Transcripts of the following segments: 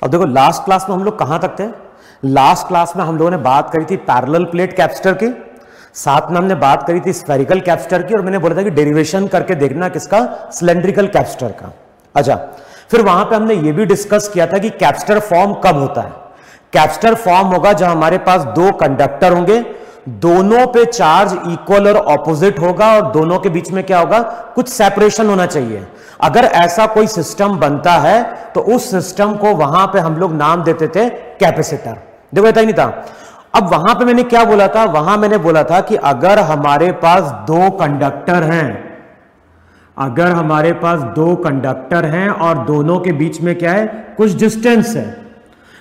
अब देखो last class में हम लोग कहां तक थे? लास्ट क्लास में हम लोगों ने बात करी थी पैरेलल प्लेट कैपेसिटर की, साथ में हमने बात करी थी स्फेरिकल कैपेसिटर की, और मैंने बोला था कि डेरिवेशन करके देखना किसका, सिलेंड्रिकल कैपेसिटर का। अच्छा, फिर वहां पे हमने ये भी डिस्कस किया था कि कैपेसिटर फॉर्म कब होता है। कैपेसिटर फॉर्म होगा जब हमारे पास दो कंडक्टर होंगे, दोनों पे चार्ज इक्वल और ऑपोजिट होगा और दोनों के बीच में क्या होगा, कुछ सेपरेशन होना चाहिए। अगर ऐसा कोई सिस्टम बनता है तो उस सिस्टम को वहां पे हम लोग नाम देते थे कैपेसिटर। देखो ऐसा ही नहीं था। अब वहां पे मैंने क्या बोला था, वहां मैंने बोला था कि अगर हमारे पास दो कंडक्टर हैं, अगर हमारे पास दो कंडक्टर हैं और दोनों के बीच में क्या है, कुछ डिस्टेंस है,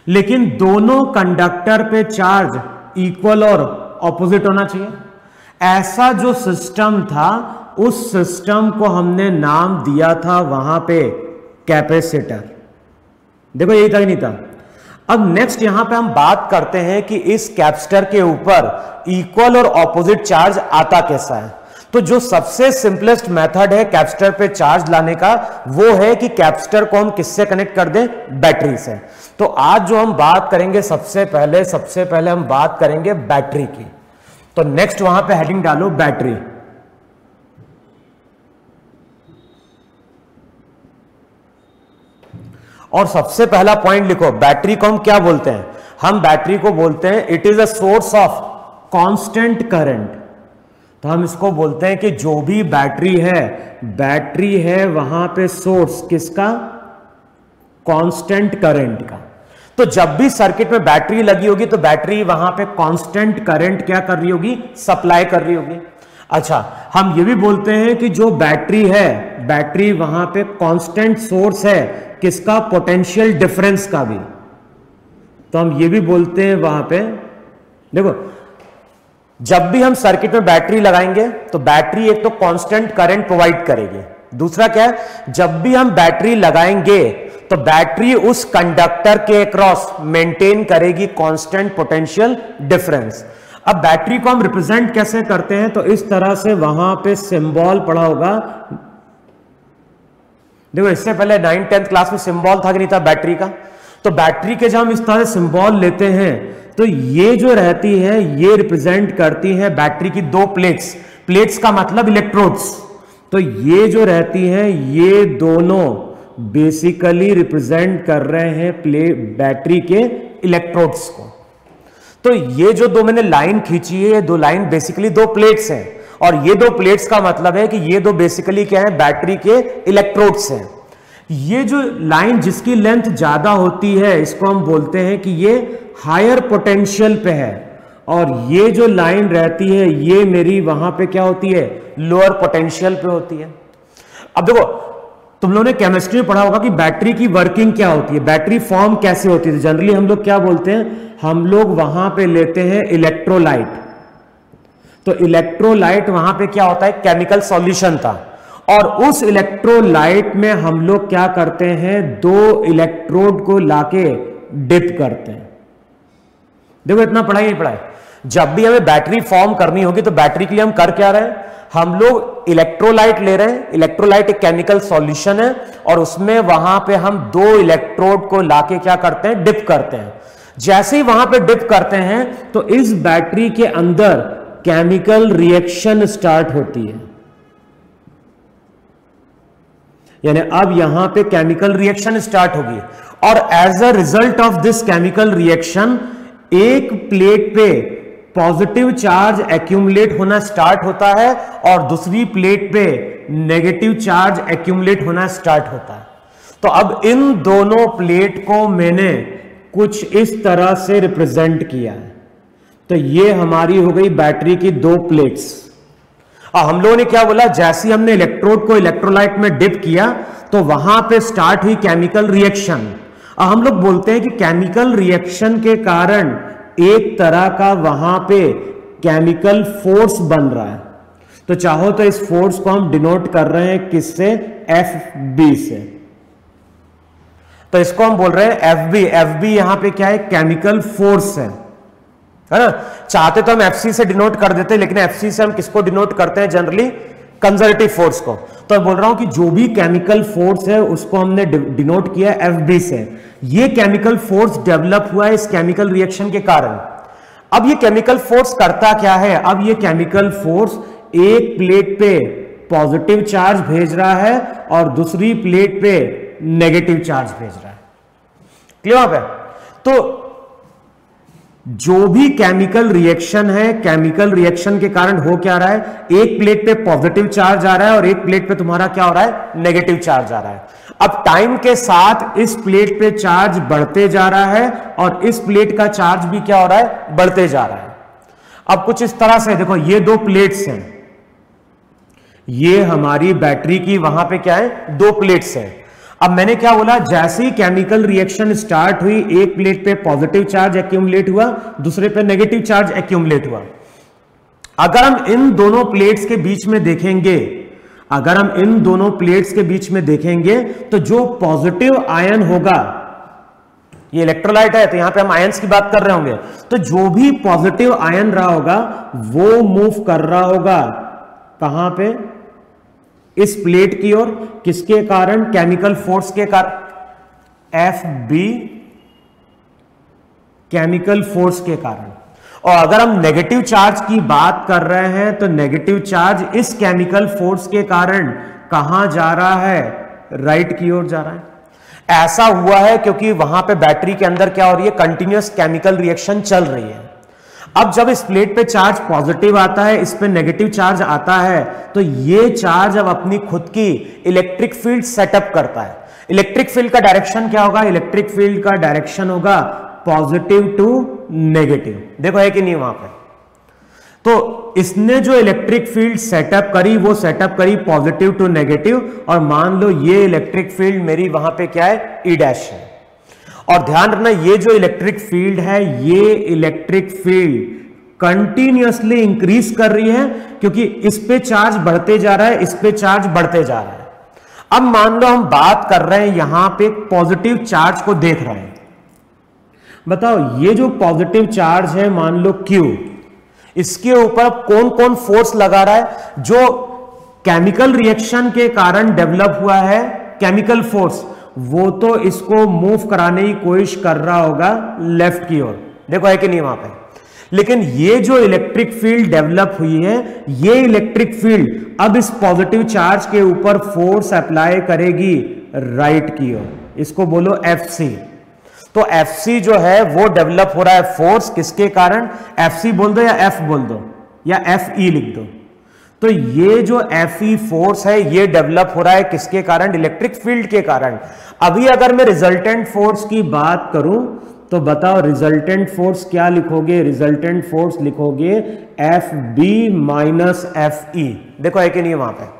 लेकिन दोनों कंडक्टर पे चार्ज इक्वल और ऑपोजिट होना चाहिए, ऐसा जो सिस्टम था उस सिस्टम को हमने नाम दिया था वहां पे कैपेसिटर। देखो यही था कि नहीं था। अब नेक्स्ट यहां पे हम बात करते हैं कि इस कैपेसिटर के ऊपर इक्वल और ऑपोजिट चार्ज आता कैसा है। तो जो सबसे सिंपलेस्ट मेथड है कैपेसिटर पे चार्ज लाने का, वो है कि कैपेसिटर को हम किससे कनेक्ट कर दें, बैटरी से। तो आज जो हम बात करेंगे सबसे पहले हम बात करेंगे बैटरी की। तो नेक्स्ट वहां पे हेडिंग डालो बैटरी। और सबसे पहला पॉइंट लिखो, बैटरी को हम क्या बोलते हैं, हम बैटरी को बोलते हैं it is a source of constant current. तो हम इसको बोलते हैं कि जो भी बैटरी है वहां पे सोर्स किसका, कांस्टेंट करंट का। तो जब भी सर्किट में बैटरी लगी होगी तो बैटरी वहां पे कांस्टेंट करंट क्या कर रही होगी, सप्लाई कर रही होगी। अच्छा, हम ये भी बोलते हैं कि जो बैटरी है, बैटरी वहां पे कांस्टेंट सोर्स है किसका, पोटेंशियल डिफरेंस का भी। तो हम ये भी बोलते हैं वहां पे, देखो जब भी हम सर्किट में बैटरी लगाएंगे तो बैटरी एक तो कांस्टेंट करंट प्रोवाइड करेगी, दूसरा क्या है, जब भी हम बैटरी लगाएंगे तो बैटरी उस कंडक्टर के अक्रॉस मेंटेन करेगी कांस्टेंट पोटेंशियल डिफरेंस। अब बैटरी को हम रिप्रेजेंट कैसे करते हैं, तो इस तरह से वहां पे सिंबल पढ़ा होगा। देखो इससे पहले 9th-10th क्लास में सिंबल था कि नहीं था बैटरी का। तो बैटरी के जब हम इस तरह से सिंबल लेते हैं तो ये जो रहती है ये रिप्रेजेंट करती है बैटरी की दो प्लेट्स का मतलब इलेक्ट्रोड्स। तो ये जो रहती है ये दोनों बेसिकली रिप्रेजेंट कर रहे हैं बैटरी के इलेक्ट्रोड्स को। तो ये जो दो मैंने लाइन खींची है, ये दो लाइन बेसिकली दो प्लेट्स हैं, और ये दो प्लेट्स का मतलब है कि ये दो बेसिकली क्या है, बैटरी के इलेक्ट्रोड्स हैं। ये जो लाइन जिसकी लेंथ ज्यादा होती है इसको हम बोलते हैं कि ये हायर पोटेंशियल पे है, और ये जो लाइन रहती है ये मेरी वहां पे क्या होती है, लोअर पोटेंशियल पे होती है। अब देखो तुम लोगों ने केमिस्ट्री में पढ़ा होगा कि बैटरी की वर्किंग क्या होती है, बैटरी फॉर्म कैसे होती है। जनरली हम लोग क्या बोलते हैं, हम लोग वहां पे लेते हैं इलेक्ट्रोलाइट। तो इलेक्ट्रोलाइट वहां पे क्या होता है, केमिकल सॉल्यूशन था, और उस इलेक्ट्रोलाइट में हम लोग क्या करते हैं, दो इलेक्ट्रोड को लाके डिप करते हैं। देखो इतना पढ़ा ही नहीं पढ़ा है। जब भी हमें बैटरी फॉर्म करनी होगी तो बैटरी के लिए हम कर क्या रहे हैं, हम लोग इलेक्ट्रोलाइट ले रहे हैं। इलेक्ट्रोलाइट एक केमिकल सॉल्यूशन है, और उसमें वहां पे हम दो इलेक्ट्रोड को लाके क्या करते हैं, डिप करते हैं। जैसे ही वहां पे डिप करते हैं तो इस बैटरी के अंदर केमिकल रिएक्शन स्टार्ट होती है, यानी अब यहां पे केमिकल रिएक्शन स्टार्ट होगी, और as a result of this chemical reaction एक प्लेट पे पॉजिटिव चार्ज एक्यूमुलेट होना स्टार्ट होता है और दूसरी प्लेट पे नेगेटिव चार्ज एक्यूमुलेट होना स्टार्ट होता है। तो अब इन दोनों प्लेट को मैंने कुछ इस तरह से रिप्रेजेंट किया है। तो ये हमारी हो गई बैटरी की दो प्लेट्स। हम लोगों ने क्या बोला, जैसे हमने इलेक्ट्रोड को इलेक्ट्रोलाइट में डिप किया तो वहां पे स्टार्ट हुई केमिकल रिएक्शन। हम लोग बोलते हैं कि केमिकल रिएक्शन के कारण एक तरह का वहां पे केमिकल फोर्स बन रहा है। तो चाहो तो इस फोर्स को हम डिनोट कर रहे हैं किससे, FB से। तो इसको हम बोल रहे हैं FB यहां पे क्या है, केमिकल फोर्स है ना। चाहते तो हम FC से डिनोट कर देते, लेकिन FC से हम किसको डिनोट करते हैं जनरली, कंजर्वेटिव फोर्स को। तो बोल रहा हूं कि जो भी केमिकल फोर्स है उसको हमने डिनोट किया FB से। ये केमिकल फोर्स डेवलप हुआ है इस केमिकल रिएक्शन के कारण। अब ये केमिकल फोर्स करता क्या है? अब ये केमिकल फोर्स एक प्लेट पे पॉजिटिव चार्ज भेज रहा है और दूसरी प्लेट पे नेगेटिव चार्ज भेज रहा है। क्लियर है? तो जो भी केमिकल रिएक्शन है, केमिकल रिएक्शन के कारण हो क्या रहा है? एक प्लेट पे पॉजिटिव चार्ज आ रहा है और एक प्लेट पे तुम्हारा क्या हो रहा है? नेगेटिव चार्ज आ रहा है। अब टाइम के साथ इस प्लेट पे चार्ज बढ़ते जा रहा है और इस प्लेट का चार्ज भी क्या हो रहा है? बढ़ते जा रहा है। अब कुछ इस तरह से देखो, ये दो प्लेट्स हैं, ये हमारी बैटरी की वहां पे क्या है? दो प्लेट्स हैं। अब मैंने क्या बोला? जैसे ही केमिकल रिएक्शन स्टार्ट हुई, एक प्लेट पे पॉजिटिव चार्ज एक्यूमुलेट हुआ, दूसरे पे नेगेटिव चार्ज एक्यूमुलेट हुआ। अगर हम इन दोनों प्लेट्स के बीच में देखेंगे, अगर हम इन दोनों प्लेट्स के बीच में देखेंगे तो जो पॉजिटिव आयन होगा, ये इलेक्ट्रोलाइट है तो यहां पे हम आयंस की बात कर रहे होंगे, तो जो भी पॉजिटिव आयन रहा होगा वो मूव कर रहा होगा कहां पे? इस प्लेट की ओर। किसके कारण? केमिकल फोर्स के कारण, FB केमिकल फोर्स के कारण। और अगर हम नेगेटिव चार्ज की बात कर रहे हैं तो नेगेटिव चार्ज इस केमिकल फोर्स के कारण कहां जा रहा है? राइट की ओर जा रहा है। ऐसा हुआ है क्योंकि वहां पे बैटरी के अंदर क्या हो रही है? कंटिन्यूअस केमिकल रिएक्शन चल रही है। अब जब इस प्लेट पे चार्ज पॉजिटिव आता है, इस पे नेगेटिव चार्ज आता है, तो ये चार्ज अब अपनी खुद की इलेक्ट्रिक फील्ड सेटअप करता है। इलेक्ट्रिक फील्ड का डायरेक्शन क्या होगा? इलेक्ट्रिक फील्ड का डायरेक्शन होगा पॉजिटिव टू नेगेटिव। देखो है कि नहीं वहां पे? तो इसने जो इलेक्ट्रिक फील्ड सेटअप करी, वो सेटअप करी पॉजिटिव टू नेगेटिव। और मान लो ये इलेक्ट्रिक फील्ड मेरी वहां पे क्या है? E' है। और ध्यान रखना, ये जो इलेक्ट्रिक फील्ड है, ये इलेक्ट्रिक फील्ड कंटिन्यूअसली इंक्रीज कर रही है क्योंकि इस पे चार्ज बढ़ते जा रहा है, इस पे चार्ज बढ़ते जा रहा है। अब मान लो हम बात कर रहे हैं यहां पे पॉजिटिव चार्ज को देख रहे हैं। बताओ, ये जो पॉजिटिव चार्ज है, मान लो Q, इसके ऊपर कौन कौन फोर्स लगा रहा है? जो केमिकल रिएक्शन के कारण डेवलप हुआ है केमिकल फोर्स, वो तो इसको मूव कराने की कोशिश कर रहा होगा लेफ्ट की ओर। देखो है कि नहीं वहां पे? लेकिन ये जो इलेक्ट्रिक फील्ड डेवलप हुई है, ये इलेक्ट्रिक फील्ड अब इस पॉजिटिव चार्ज के ऊपर फोर्स अप्लाई करेगी राइट की ओर। इसको बोलो FC। तो FC जो है वो डेवलप हो रहा है फोर्स किसके कारण? FC बोल दो या F बोल दो या FE लिख दो। तो ये जो FE फोर्स है ये डेवलप हो रहा है किसके कारण? इलेक्ट्रिक फील्ड के कारण। अभी अगर मैं रिजल्टेंट फोर्स की बात करूं तो बताओ रिजल्टेंट फोर्स क्या लिखोगे? रिजल्टेंट फोर्स लिखोगे FB माइनस FE। देखो है कि नहीं वहां पे?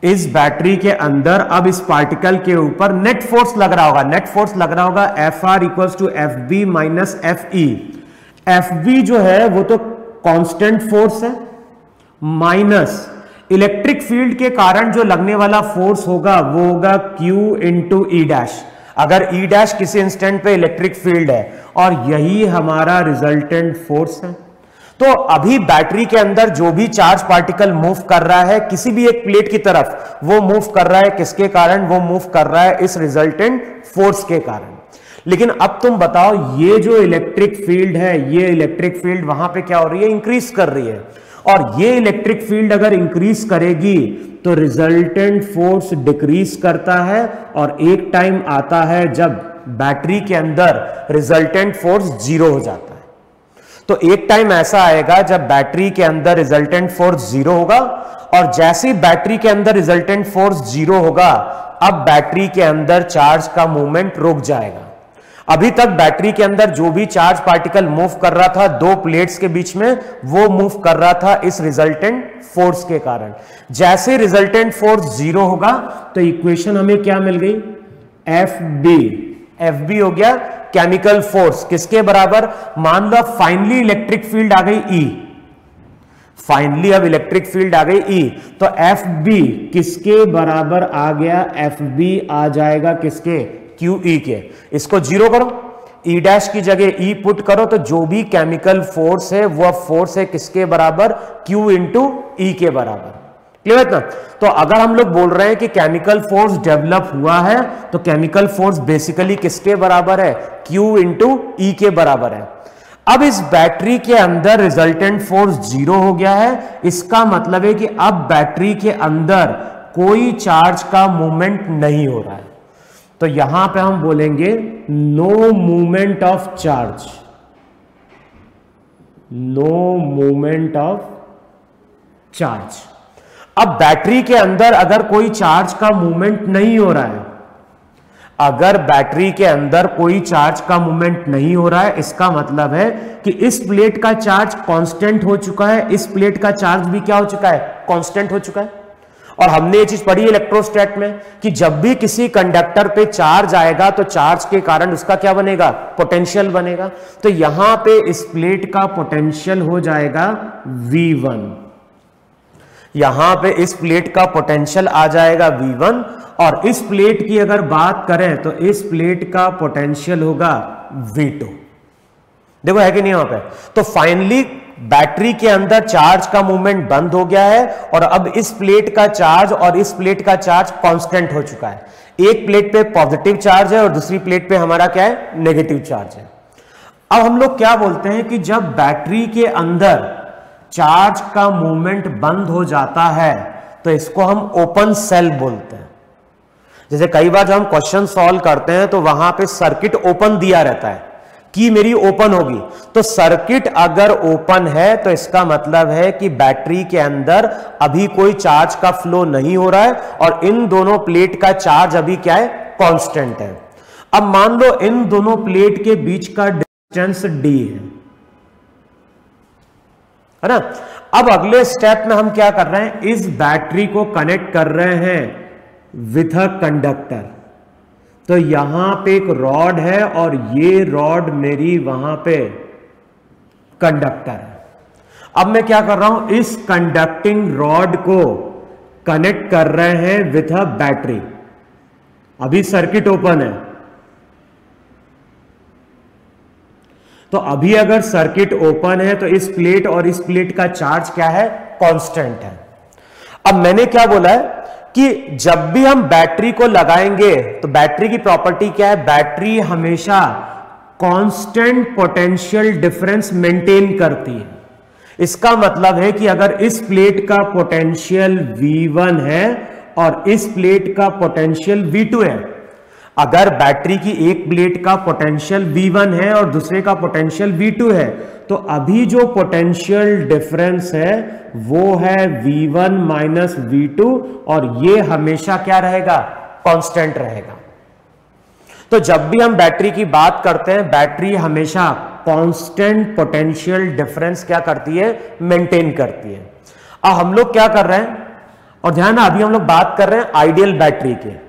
इस बैटरी के अंदर अब इस पार्टिकल के ऊपर नेट फोर्स लग रहा होगा, नेट फोर्स लग रहा होगा FR equals to FB minus FE। FB जो है वो तो कांस्टेंट फोर्स है, माइनस इलेक्ट्रिक फील्ड के कारण जो लगने वाला फोर्स होगा वो होगा Q इंटू E'। अगर E' किसी इंस्टेंट पे इलेक्ट्रिक फील्ड है और यही हमारा रिजल्टेंट फोर्स है। तो अभी बैटरी के अंदर जो भी चार्ज पार्टिकल मूव कर रहा है किसी भी एक प्लेट की तरफ, वो मूव कर रहा है किसके कारण? वो मूव कर रहा है इस रिजल्टेंट फोर्स के कारण। लेकिन अब तुम बताओ, ये जो इलेक्ट्रिक फील्ड है, ये इलेक्ट्रिक फील्ड वहां पे क्या हो रही है? इंक्रीज कर रही है। और ये इलेक्ट्रिक फील्ड अगर इंक्रीज करेगी तो रिजल्टेंट फोर्स डिक्रीज करता है और एक टाइम आता है जब बैटरी के अंदर रिजल्टेंट फोर्स 0 हो जाता है। तो एक टाइम ऐसा आएगा जब बैटरी के अंदर रिजल्टेंट फोर्स 0 होगा और जैसे ही बैटरी के अंदर रिजल्टेंट फोर्स 0 होगा, अब बैटरी के अंदर चार्ज का मूवमेंट रुक जाएगा। अभी तक बैटरी के अंदर जो भी चार्ज पार्टिकल मूव कर रहा था दो प्लेट्स के बीच में, वो मूव कर रहा था इस रिजल्टेंट फोर्स के कारण। जैसे रिजल्टेंट फोर्स 0 होगा तो इक्वेशन हमें क्या मिल गई? FB हो गया केमिकल फोर्स किसके बराबर? मान लो फाइनली इलेक्ट्रिक फील्ड आ गई E, फाइनली अब इलेक्ट्रिक फील्ड आ गई E, तो FB किसके बराबर आ गया? FB आ जाएगा किसके? QE के। इसको 0 करो, E' की जगह E पुट करो, तो जो भी केमिकल फोर्स है वह फोर्स है किसके बराबर? Q इंटू E के बराबर। क्लियर है ना? तो अगर हम लोग बोल रहे हैं कि केमिकल फोर्स डेवलप हुआ है, तो केमिकल फोर्स बेसिकली किसके बराबर है? Q इंटू ई के बराबर है। अब इस बैटरी के अंदर रिजल्टेंट फोर्स 0 हो गया है, इसका मतलब है कि अब बैटरी के अंदर कोई चार्ज का मूवमेंट नहीं हो रहा है। तो यहां पे हम बोलेंगे no movement of charge, no movement of charge. अब बैटरी के अंदर अगर कोई चार्ज का मूवमेंट नहीं हो रहा है, अगर बैटरी के अंदर कोई चार्ज का मूवमेंट नहीं हो रहा है, इसका मतलब है कि इस प्लेट का चार्ज कांस्टेंट हो चुका है, इस प्लेट का चार्ज भी क्या हो चुका है? कांस्टेंट हो चुका है। और हमने ये चीज पढ़ी इलेक्ट्रोस्टैट में कि जब भी किसी कंडक्टर पे चार्ज आएगा तो चार्ज के कारण उसका क्या बनेगा? पोटेंशियल बनेगा। तो यहां पे इस प्लेट का पोटेंशियल हो जाएगा V1, यहां पे इस प्लेट का पोटेंशियल आ जाएगा V1, और इस प्लेट की अगर बात करें तो इस प्लेट का पोटेंशियल होगा V2। देखो है कि नहीं वहां पे? तो फाइनली बैटरी के अंदर चार्ज का मूवमेंट बंद हो गया है और अब इस प्लेट का चार्ज और इस प्लेट का चार्ज कांस्टेंट हो चुका है। एक प्लेट पे पॉजिटिव चार्ज है और दूसरी प्लेट पे हमारा क्या है? नेगेटिव चार्ज है। अब हम लोग क्या बोलते हैं कि जब बैटरी के अंदर चार्ज का मूवमेंट बंद हो जाता है तो इसको हम ओपन सेल बोलते हैं। जैसे कई बार जब हम क्वेश्चन सॉल्व करते हैं तो वहां पे सर्किट ओपन दिया रहता है कि मेरी ओपन होगी, तो सर्किट अगर ओपन है तो इसका मतलब है कि बैटरी के अंदर अभी कोई चार्ज का फ्लो नहीं हो रहा है और इन दोनों प्लेट का चार्ज अभी क्या है? कांस्टेंट है। अब मान लो इन दोनों प्लेट के बीच का डिस्टेंस d है ना? अब अगले स्टेप में हम क्या कर रहे हैं? इस बैटरी को कनेक्ट कर रहे हैं विथ अ कंडक्टर। तो यहां पे एक रॉड है और ये रॉड मेरी वहां पे कंडक्टर है। अब मैं क्या कर रहा हूं? इस कंडक्टिंग रॉड को कनेक्ट कर रहे हैं विथ अ बैटरी। अभी सर्किट ओपन है, तो अभी अगर सर्किट ओपन है तो इस प्लेट और इस प्लेट का चार्ज क्या है? कांस्टेंट है। अब मैंने क्या बोला है कि जब भी हम बैटरी को लगाएंगे तो बैटरी की प्रॉपर्टी क्या है? बैटरी हमेशा कांस्टेंट पोटेंशियल डिफरेंस मेंटेन करती है। इसका मतलब है कि अगर इस प्लेट का पोटेंशियल V1 है और इस प्लेट का पोटेंशियल V2 है, अगर बैटरी की एक प्लेट का पोटेंशियल V1 है और दूसरे का पोटेंशियल V2 है, तो अभी जो पोटेंशियल डिफरेंस है वो है V1 माइनस V2 और ये हमेशा क्या रहेगा? कांस्टेंट रहेगा। तो जब भी हम बैटरी की बात करते हैं, बैटरी हमेशा कांस्टेंट पोटेंशियल डिफरेंस क्या करती है? मेंटेन करती है। अब हम लोग क्या कर रहे हैं, और ध्यान, अभी हम लोग बात कर रहे हैं आइडियल बैटरी के।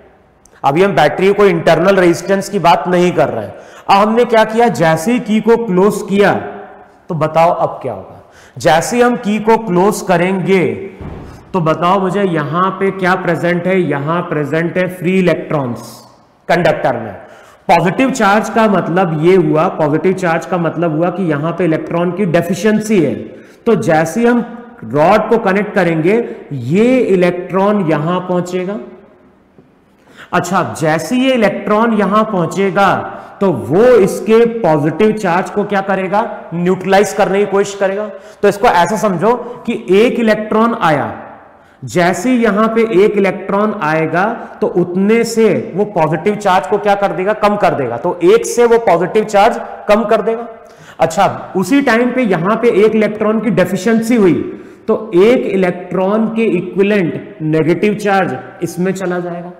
अभी हम बैटरी को इंटरनल रेजिस्टेंस की बात नहीं कर रहे हैं। अब हमने क्या किया? जैसे ही की को क्लोज किया तो बताओ अब क्या होगा? जैसे हम की को क्लोज करेंगे तो बताओ मुझे यहां पे क्या प्रेजेंट है? यहां प्रेजेंट है फ्री इलेक्ट्रॉन्स कंडक्टर में। पॉजिटिव चार्ज का मतलब ये हुआ, पॉजिटिव चार्ज का मतलब हुआ कि यहां पे इलेक्ट्रॉन की डेफिशिएंसी है। तो जैसे हम रॉड को कनेक्ट करेंगे ये इलेक्ट्रॉन यहां पहुंचेगा। अच्छा, जैसे ये इलेक्ट्रॉन यहां पहुंचेगा तो वो इसके पॉजिटिव चार्ज को क्या करेगा? न्यूट्रलाइज करने की कोशिश करेगा। तो इसको ऐसा समझो कि एक इलेक्ट्रॉन आया, जैसे यहां पे एक इलेक्ट्रॉन आएगा तो उतने से वो पॉजिटिव चार्ज को क्या कर देगा? कम कर देगा। तो एक से वो पॉजिटिव चार्ज कम कर देगा। अच्छा, उसी टाइम पे यहां पे एक इलेक्ट्रॉन की डेफिशिएंसी हुई तो एक इलेक्ट्रॉन के इक्विवेलेंट नेगेटिव चार्ज इसमें चला जाएगा।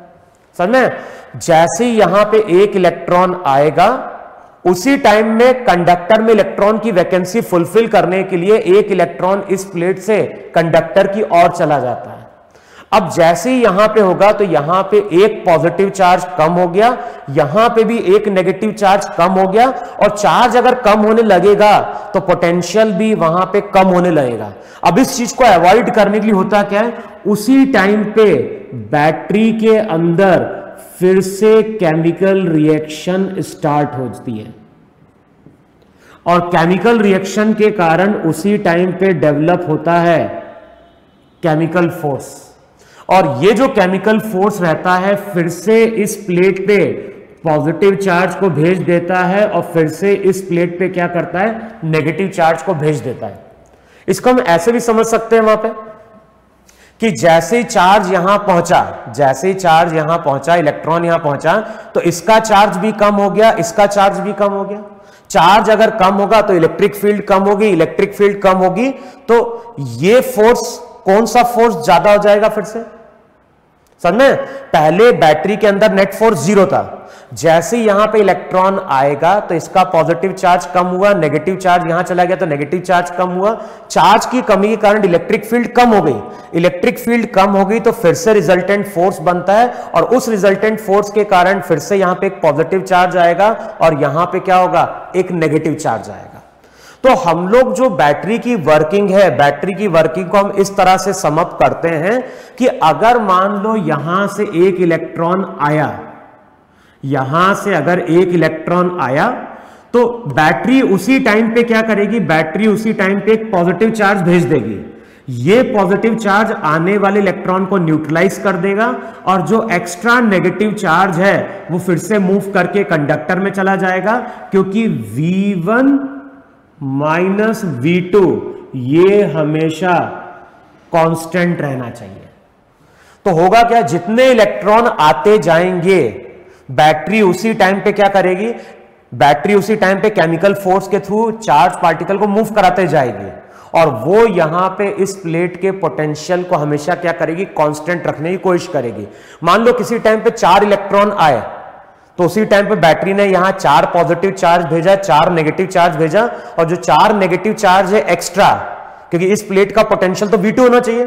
समझ में? जैसे ही यहां पे एक इलेक्ट्रॉन आएगा उसी टाइम में कंडक्टर में इलेक्ट्रॉन की वैकेंसी फुलफिल करने के लिए एक इलेक्ट्रॉन इस प्लेट से कंडक्टर की ओर चला जाता है। अब जैसे ही यहां पे होगा तो यहां पे एक पॉजिटिव चार्ज कम हो गया, यहां पे भी एक नेगेटिव चार्ज कम हो गया, और चार्ज अगर कम होने लगेगा तो पोटेंशियल भी वहां पे कम होने लगेगा। अब इस चीज को अवॉइड करने के लिए होता क्या है? उसी टाइम पे बैटरी के अंदर फिर से केमिकल रिएक्शन स्टार्ट होती है और केमिकल रिएक्शन के कारण उसी टाइम पे डेवलप होता है केमिकल फोर्स। और ये जो केमिकल फोर्स रहता है फिर से इस प्लेट पे पॉजिटिव चार्ज को भेज देता है और फिर से इस प्लेट पे क्या करता है, नेगेटिव चार्ज को भेज देता है। इसको हम ऐसे भी समझ सकते हैं वहां पे कि जैसे ही चार्ज यहां पहुंचा, जैसे ही चार्ज यहां पहुंचा, इलेक्ट्रॉन यहां पहुंचा, तो इसका चार्ज भी कम हो गया, इसका चार्ज भी कम हो गया। चार्ज अगर कम होगा तो इलेक्ट्रिक फील्ड कम होगी, इलेक्ट्रिक फील्ड कम होगी तो ये फोर्स, कौन सा फोर्स ज्यादा हो जाएगा फिर से? समझ में? पहले बैटरी के अंदर नेट फोर्स 0 था, जैसे यहां पे इलेक्ट्रॉन आएगा तो इसका पॉजिटिव चार्ज कम हुआ, नेगेटिव चार्ज यहां चला गया तो नेगेटिव चार्ज कम हुआ। चार्ज की कमी के कारण इलेक्ट्रिक फील्ड कम हो गई, इलेक्ट्रिक फील्ड कम हो गई तो फिर से रिजल्टेंट फोर्स बनता है और उस रिजल्टेंट फोर्स के कारण फिर से यहां पे एक पॉजिटिव चार्ज आएगा और यहां पे क्या होगा, एक नेगेटिव चार्ज आएगा। तो हम लोग जो बैटरी की वर्किंग है, बैटरी की वर्किंग को हम इस तरह से सम अप करते हैं कि अगर मान लो यहां से एक इलेक्ट्रॉन आया, यहां से अगर एक इलेक्ट्रॉन आया तो बैटरी उसी टाइम पे क्या करेगी, बैटरी उसी टाइम पे एक पॉजिटिव चार्ज भेज देगी। ये पॉजिटिव चार्ज आने वाले इलेक्ट्रॉन को न्यूट्रलाइज कर देगा और जो एक्स्ट्रा नेगेटिव चार्ज है वो फिर से मूव करके कंडक्टर में चला जाएगा, क्योंकि V1 माइनस V2 ये हमेशा कांस्टेंट रहना चाहिए। तो होगा क्या, जितने इलेक्ट्रॉन आते जाएंगे बैटरी उसी टाइम पे क्या करेगी, बैटरी उसी टाइम पे केमिकल फोर्स के थ्रू चार्ज पार्टिकल को मूव कराते जाएगी और वो यहां पे इस प्लेट के पोटेंशियल को हमेशा क्या करेगी, कांस्टेंट रखने की कोशिश करेगी। मान लो किसी टाइम पे 4 इलेक्ट्रॉन आए तो उसी टाइम पे बैटरी ने यहां 4 पॉजिटिव चार्ज भेजा, 4 नेगेटिव चार्ज भेजा और जो 4 नेगेटिव चार्ज है एक्स्ट्रा, क्योंकि इस प्लेट का पोटेंशियल तो V2 होना चाहिए,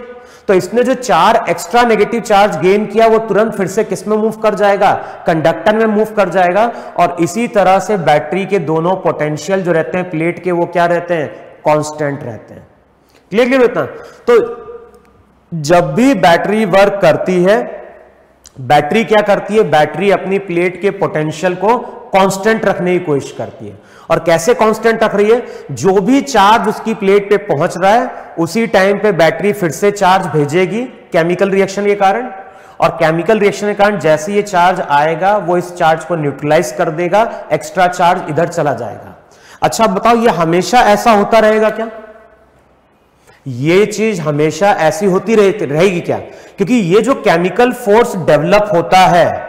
तो इसने जो 4 एक्स्ट्रा नेगेटिव चार्ज गेन किया वो तुरंत फिर से किस में मूव कर जाएगा, कंडक्टर में मूव कर जाएगा। और इसी तरह से बैटरी के दोनों पोटेंशियल जो रहते हैं प्लेट के वो क्या रहते हैं, कांस्टेंट रहते हैं। क्लियर होता? तो जब भी बैटरी वर्क करती है, बैटरी क्या करती है, बैटरी अपनी प्लेट के पोटेंशियल को कांस्टेंट रखने की कोशिश करती है। और कैसे कांस्टेंट रख रही है, जो भी चार्ज उसकी प्लेट पे पहुंच रहा है उसी टाइम पे बैटरी फिर से चार्ज भेजेगी केमिकल रिएक्शन के कारण, और केमिकल रिएक्शन के कारण जैसे ये चार्ज आएगा वो इस चार्ज को न्यूट्रलाइज कर देगा, एक्स्ट्रा चार्ज इधर चला जाएगा। अच्छा बताओ, ये हमेशा ऐसा होता रहेगा क्या? ये चीज हमेशा ऐसी होती रहेगी क्या? क्योंकि ये जो केमिकल फोर्स डेवलप होता है,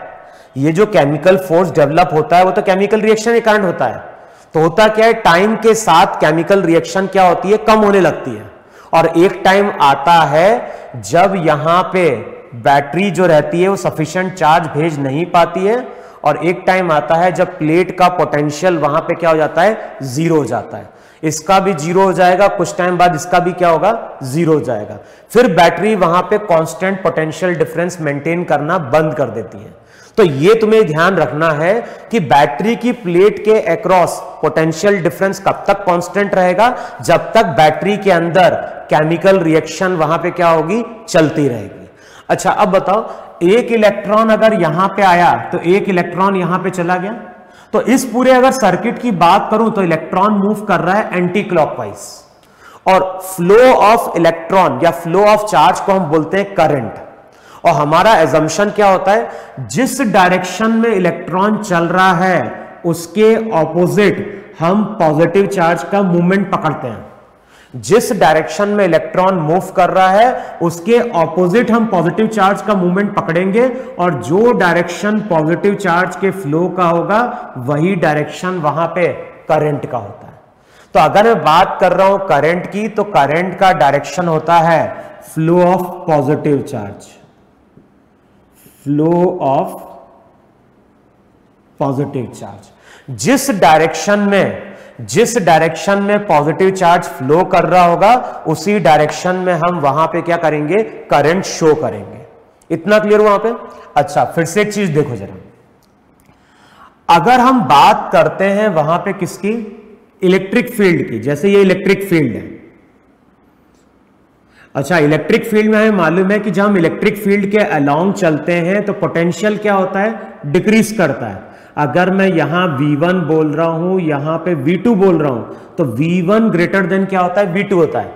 ये जो केमिकल फोर्स डेवलप होता है वो तो केमिकल रिएक्शन के कारण होता है। तो होता क्या है, टाइम के साथ केमिकल रिएक्शन क्या होती है, कम होने लगती है। और एक टाइम आता है जब यहां पे बैटरी जो रहती है वो सफिशिएंट चार्ज भेज नहीं पाती है, और एक टाइम आता है जब प्लेट का पोटेंशियल वहां पे क्या हो जाता है, 0 हो जाता है। इसका भी 0 हो जाएगा, कुछ टाइम बाद इसका भी क्या होगा, 0 हो जाएगा। फिर बैटरी वहां पे कांस्टेंट पोटेंशियल डिफरेंस मेंटेन करना बंद कर देती है। तो ये तुम्हें ध्यान रखना है कि बैटरी की प्लेट के अक्रॉस पोटेंशियल डिफरेंस कब तक कांस्टेंट रहेगा, जब तक बैटरी के अंदर केमिकल रिएक्शन वहां पे क्या होगी, चलती रहेगी। अच्छा अब बताओ, एक इलेक्ट्रॉन अगर यहां पे आया तो एक इलेक्ट्रॉन यहां पे चला गया, तो इस पूरे अगर सर्किट की बात करूं तो इलेक्ट्रॉन मूव कर रहा है एंटी क्लॉकवाइज, और फ्लो ऑफ इलेक्ट्रॉन या फ्लो ऑफ चार्ज को हम बोलते हैं करंट। और हमारा एजम्पशन क्या होता है, जिस डायरेक्शन में इलेक्ट्रॉन चल रहा है उसके ऑपोजिट हम पॉजिटिव चार्ज का मूवमेंट पकड़ते हैं। जिस डायरेक्शन में इलेक्ट्रॉन मूव कर रहा है उसके ऑपोजिट हम पॉजिटिव चार्ज का मूवमेंट पकड़ेंगे, और जो डायरेक्शन पॉजिटिव चार्ज के फ्लो का होगा वही डायरेक्शन वहां पे करंट का होता है। तो अगर मैं बात कर रहा हूं करंट की, तो करंट का डायरेक्शन होता है flow of positive charge, flow of positive charge. जिस डायरेक्शन में पॉजिटिव चार्ज फ्लो कर रहा होगा उसी डायरेक्शन में हम वहां पे क्या करेंगे, करंट शो करेंगे। इतना क्लियर वहां पे? अच्छा फिर से एक चीज देखो जरा, अगर हम बात करते हैं वहां पे किसकी, इलेक्ट्रिक फील्ड की, जैसे ये इलेक्ट्रिक फील्ड है। अच्छा इलेक्ट्रिक फील्ड में हमें मालूम है कि जब हम इलेक्ट्रिक फील्ड के अलोंग चलते हैं तो पोटेंशियल क्या होता है, डिक्रीज करता है। अगर मैं यहां V1 बोल रहा हूं, यहां पे V2 बोल रहा हूं, तो V1 ग्रेटर देन क्या होता है, V2 होता है।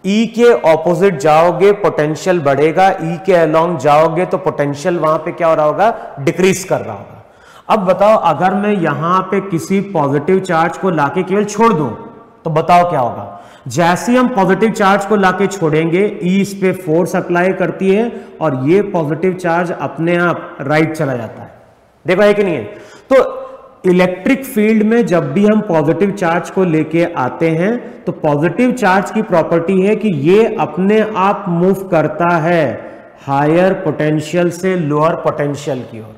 ई के ऑपोजिट जाओगे पोटेंशियल बढ़ेगा, ई के अलोंग जाओगे तो पोटेंशियल वहां पे क्या हो रहा होगा, डिक्रीज कर रहा होगा। अब बताओ अगर मैं यहां पे किसी पॉजिटिव चार्ज को लाके केवल छोड़ दूं तो बताओ क्या होगा। जैसे हम पॉजिटिव चार्ज को लाके छोड़ेंगे ई इस पे फोर्स अप्लाई करती है और ये पॉजिटिव चार्ज अपने आप राइट चला जाता है। देखो है कि नहीं है। तो इलेक्ट्रिक फील्ड में जब भी हम पॉजिटिव चार्ज को लेके आते हैं तो पॉजिटिव चार्ज की प्रॉपर्टी है कि ये अपने आप मूव करता है हायर पोटेंशियल से लोअर पोटेंशियल की ओर।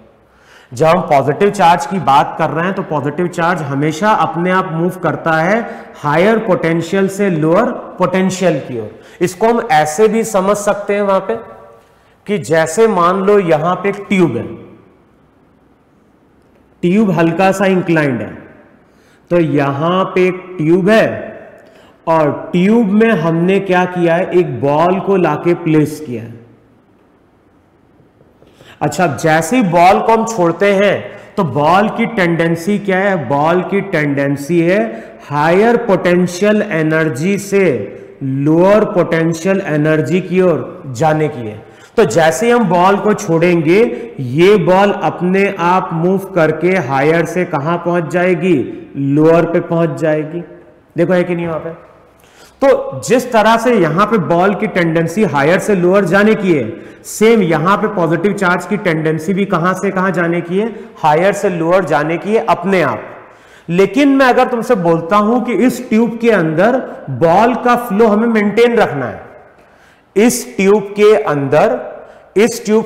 जब हम पॉजिटिव चार्ज की बात कर रहे हैं तो पॉजिटिव चार्ज हमेशा अपने आप मूव करता है हायर पोटेंशियल से लोअर पोटेंशियल की ओर। इसको हम ऐसे भी समझ सकते हैं वहां पे कि जैसे मान लो यहां पे एक ट्यूब है, ट्यूब हल्का सा इंक्लाइंड है, तो यहां पे एक ट्यूब है और ट्यूब में हमने क्या किया है, एक बॉल को लाके प्लेस किया है। अच्छा, जैसे ही बॉल को हम छोड़ते हैं तो बॉल की टेंडेंसी क्या है, बॉल की टेंडेंसी है हायर पोटेंशियल एनर्जी से लोअर पोटेंशियल एनर्जी की ओर जाने की है। तो जैसे हम बॉल को छोड़ेंगे ये बॉल अपने आप मूव करके हायर से कहां पहुंच जाएगी, लोअर पे पहुंच जाएगी। देखो है कि नहीं वहां पे। तो जिस तरह से यहां पे बॉल की टेंडेंसी हायर से लोअर जाने की है, सेम यहां पे पॉजिटिव चार्ज की टेंडेंसी भी कहां से कहां जाने की है, हायर से लोअर जाने की है अपने आप। लेकिन मैं अगर तुमसे बोलता हूं कि इस ट्यूब के अंदर बॉल का फ्लो हमें मेंटेन रखना है, इस ट्यूब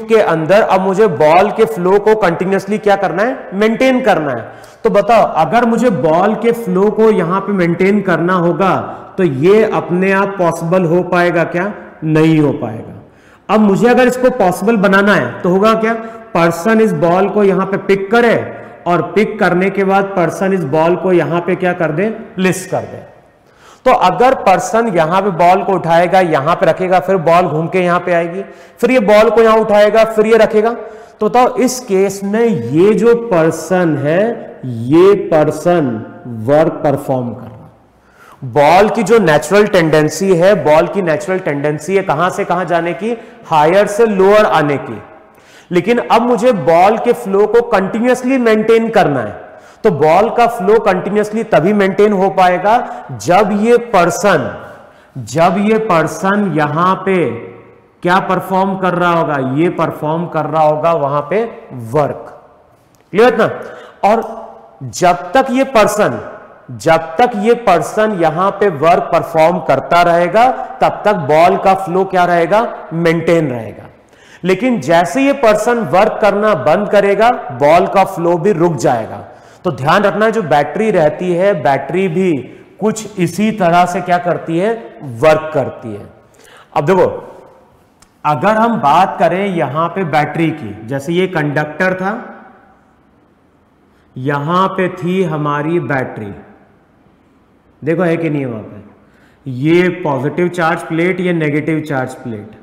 के अंदर अब मुझे बॉल के फ्लो को कंटिन्यूअसली क्या करना है, मेंटेन करना है। तो बताओ अगर मुझे बॉल के फ्लो को यहां पे मेंटेन करना होगा तो ये अपने आप पॉसिबल हो पाएगा क्या, नहीं हो पाएगा। अब मुझे अगर इसको पॉसिबल बनाना है तो होगा क्या, पर्सन इस बॉल को यहां पे पिक करे और पिक करने के बाद पर्सन इस बॉल को यहां पे क्या कर दे, प्लेस कर दे। तो अगर पर्सन यहां पे बॉल को उठाएगा, यहां पे रखेगा, फिर बॉल घूम के यहां पे आएगी, फिर ये बॉल को यहां उठाएगा, फिर ये रखेगा, तो बताओ इस केस में ये जो पर्सन है ये पर्सन वर्क परफॉर्म कर रहा है। बॉल की जो नेचुरल टेंडेंसी है, बॉल की नेचुरल टेंडेंसी है कहां से कहां जाने की, हायर से लोअर आने की। लेकिन अब मुझे बॉल के फ्लो को कंटिन्यूअसली मेंटेन करना है। तो बॉल का फ्लो कंटिन्यूअसली तभी मेंटेन हो पाएगा जब ये पर्सन यहां पे क्या परफॉर्म कर रहा होगा, ये परफॉर्म कर रहा होगा वहां पे वर्क। क्लियर ना। और जब तक ये पर्सन यहां पे वर्क परफॉर्म करता रहेगा तब तक बॉल का फ्लो क्या रहेगा, मेंटेन रहेगा। लेकिन जैसे ये पर्सन वर्क करना बंद करेगा बॉल का फ्लो भी रुक जाएगा। तो ध्यान रखना जो बैटरी रहती है, बैटरी भी कुछ इसी तरह से क्या करती है, वर्क करती है। अब देखो अगर हम बात करें यहां पे बैटरी की, जैसे ये कंडक्टर था, यहां पे थी हमारी बैटरी, देखो है कि नहीं वहां पे, ये पॉजिटिव चार्ज प्लेट, ये नेगेटिव चार्ज प्लेट।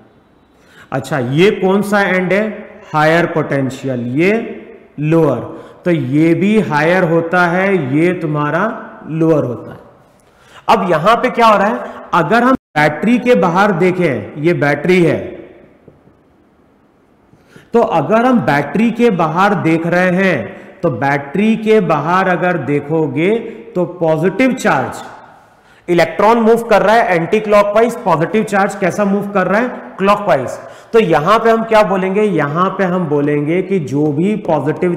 अच्छा ये कौन सा एंड है, हायर पोटेंशियल, ये लोअर, तो ये भी हायर होता है, ये तुम्हारा लोअर होता है। अब यहां पे क्या हो रहा है, अगर हम बैटरी के बाहर देखें, ये बैटरी है, तो अगर हम बैटरी के बाहर देख रहे हैं तो बैटरी के बाहर अगर देखोगे तो पॉजिटिव चार्ज, इलेक्ट्रॉन मूव कर रहा है एंटी क्लॉकवाइज, पॉजिटिव चार्ज कैसा मूव कर रहा है, क्लॉकवाइज। तो यहां पे हम क्या बोलेंगे, यहां पे हम बोलेंगे कि जो भी पॉजिटिव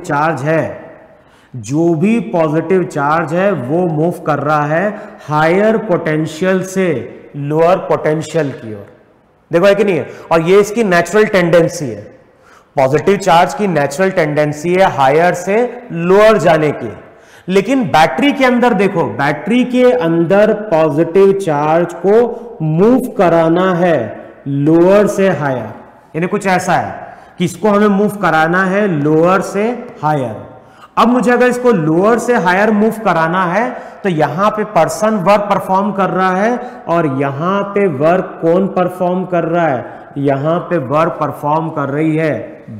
चार्ज है वो मूव कर रहा है हायर पोटेंशियल से लोअर पोटेंशियल की ओर। देखो है कि नहीं है। और ये इसकी नेचुरल टेंडेंसी है, पॉजिटिव चार्ज की नेचुरल टेंडेंसी है हायर से लोअर जाने की। लेकिन बैटरी के अंदर देखो, बैटरी के अंदर पॉजिटिव चार्ज को मूव कराना है लोअर से हायर, यानी कुछ ऐसा है कि इसको हमें मूव कराना है लोअर से हायर। अब मुझे अगर इसको लोअर से हायर मूव कराना है तो यहां पे पर्सन वर्क परफॉर्म कर रहा है और यहां पे वर्क कौन परफॉर्म कर रहा है, यहां पे वर्क परफॉर्म कर रही है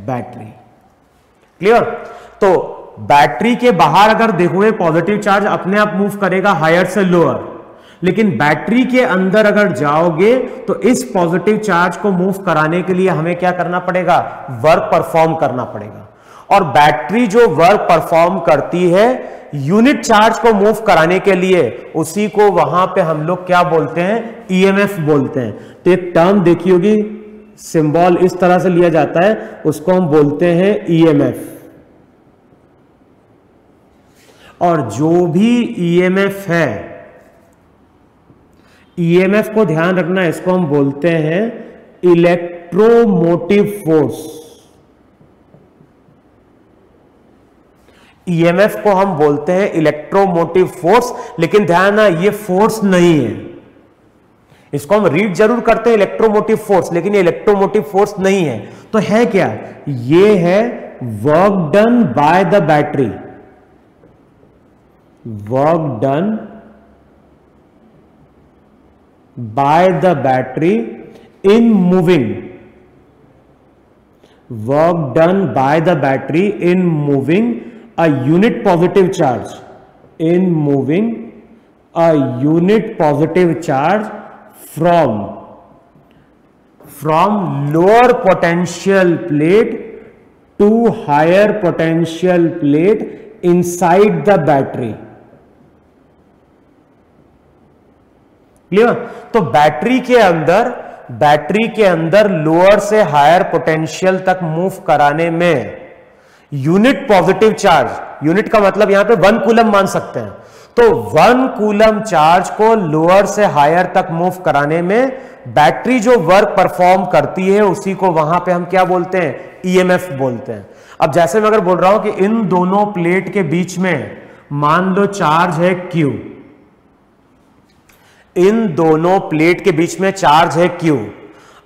बैटरी। क्लियर। तो बैटरी के बाहर अगर देखोगे पॉजिटिव चार्ज अपने आप मूव करेगा हायर से लोअर, लेकिन बैटरी के अंदर अगर जाओगे तो इस पॉजिटिव चार्ज को मूव कराने के लिए हमें क्या करना पड़ेगा, वर्क परफॉर्म करना पड़ेगा। और बैटरी जो वर्क परफॉर्म करती है यूनिट चार्ज को मूव कराने के लिए, उसी को वहां पे हम लोग क्या बोलते हैं, ईएमएफ बोलते हैं। तो एक टर्म देखी होगी, सिंबल इस तरह से लिया जाता है, उसको हम बोलते हैं ईएमएफ। और जो भी ईएमएफ है, ईएमएफ को ध्यान रखना, इसको हम बोलते हैं इलेक्ट्रोमोटिव फोर्स। ईएमएफ को हम बोलते हैं इलेक्ट्रोमोटिव फोर्स, लेकिन ध्यान ना, ये फोर्स नहीं है। इसको हम रीड जरूर करते हैं इलेक्ट्रोमोटिव फोर्स, लेकिन ये इलेक्ट्रोमोटिव फोर्स नहीं है। तो है क्या, ये है work done by the battery, work done by the battery in moving, work done by the battery in moving a unit positive charge, in moving a unit positive charge from lower potential plate to higher potential plate inside the battery। Clear. तो battery के अंदर lower से higher potential तक move कराने में unit positive charge, unit का मतलब यहां पे 1 कूलम मान सकते हैं, तो 1 कूलम चार्ज को लोअर से हायर तक मूव कराने में बैटरी जो वर्क परफॉर्म करती है उसी को वहां पे हम क्या बोलते हैं, ईएमएफ बोलते हैं। अब जैसे मैं अगर बोल रहा हूं कि इन दोनों प्लेट के बीच में मान लो चार्ज है Q, इन दोनों प्लेट के बीच में चार्ज है Q।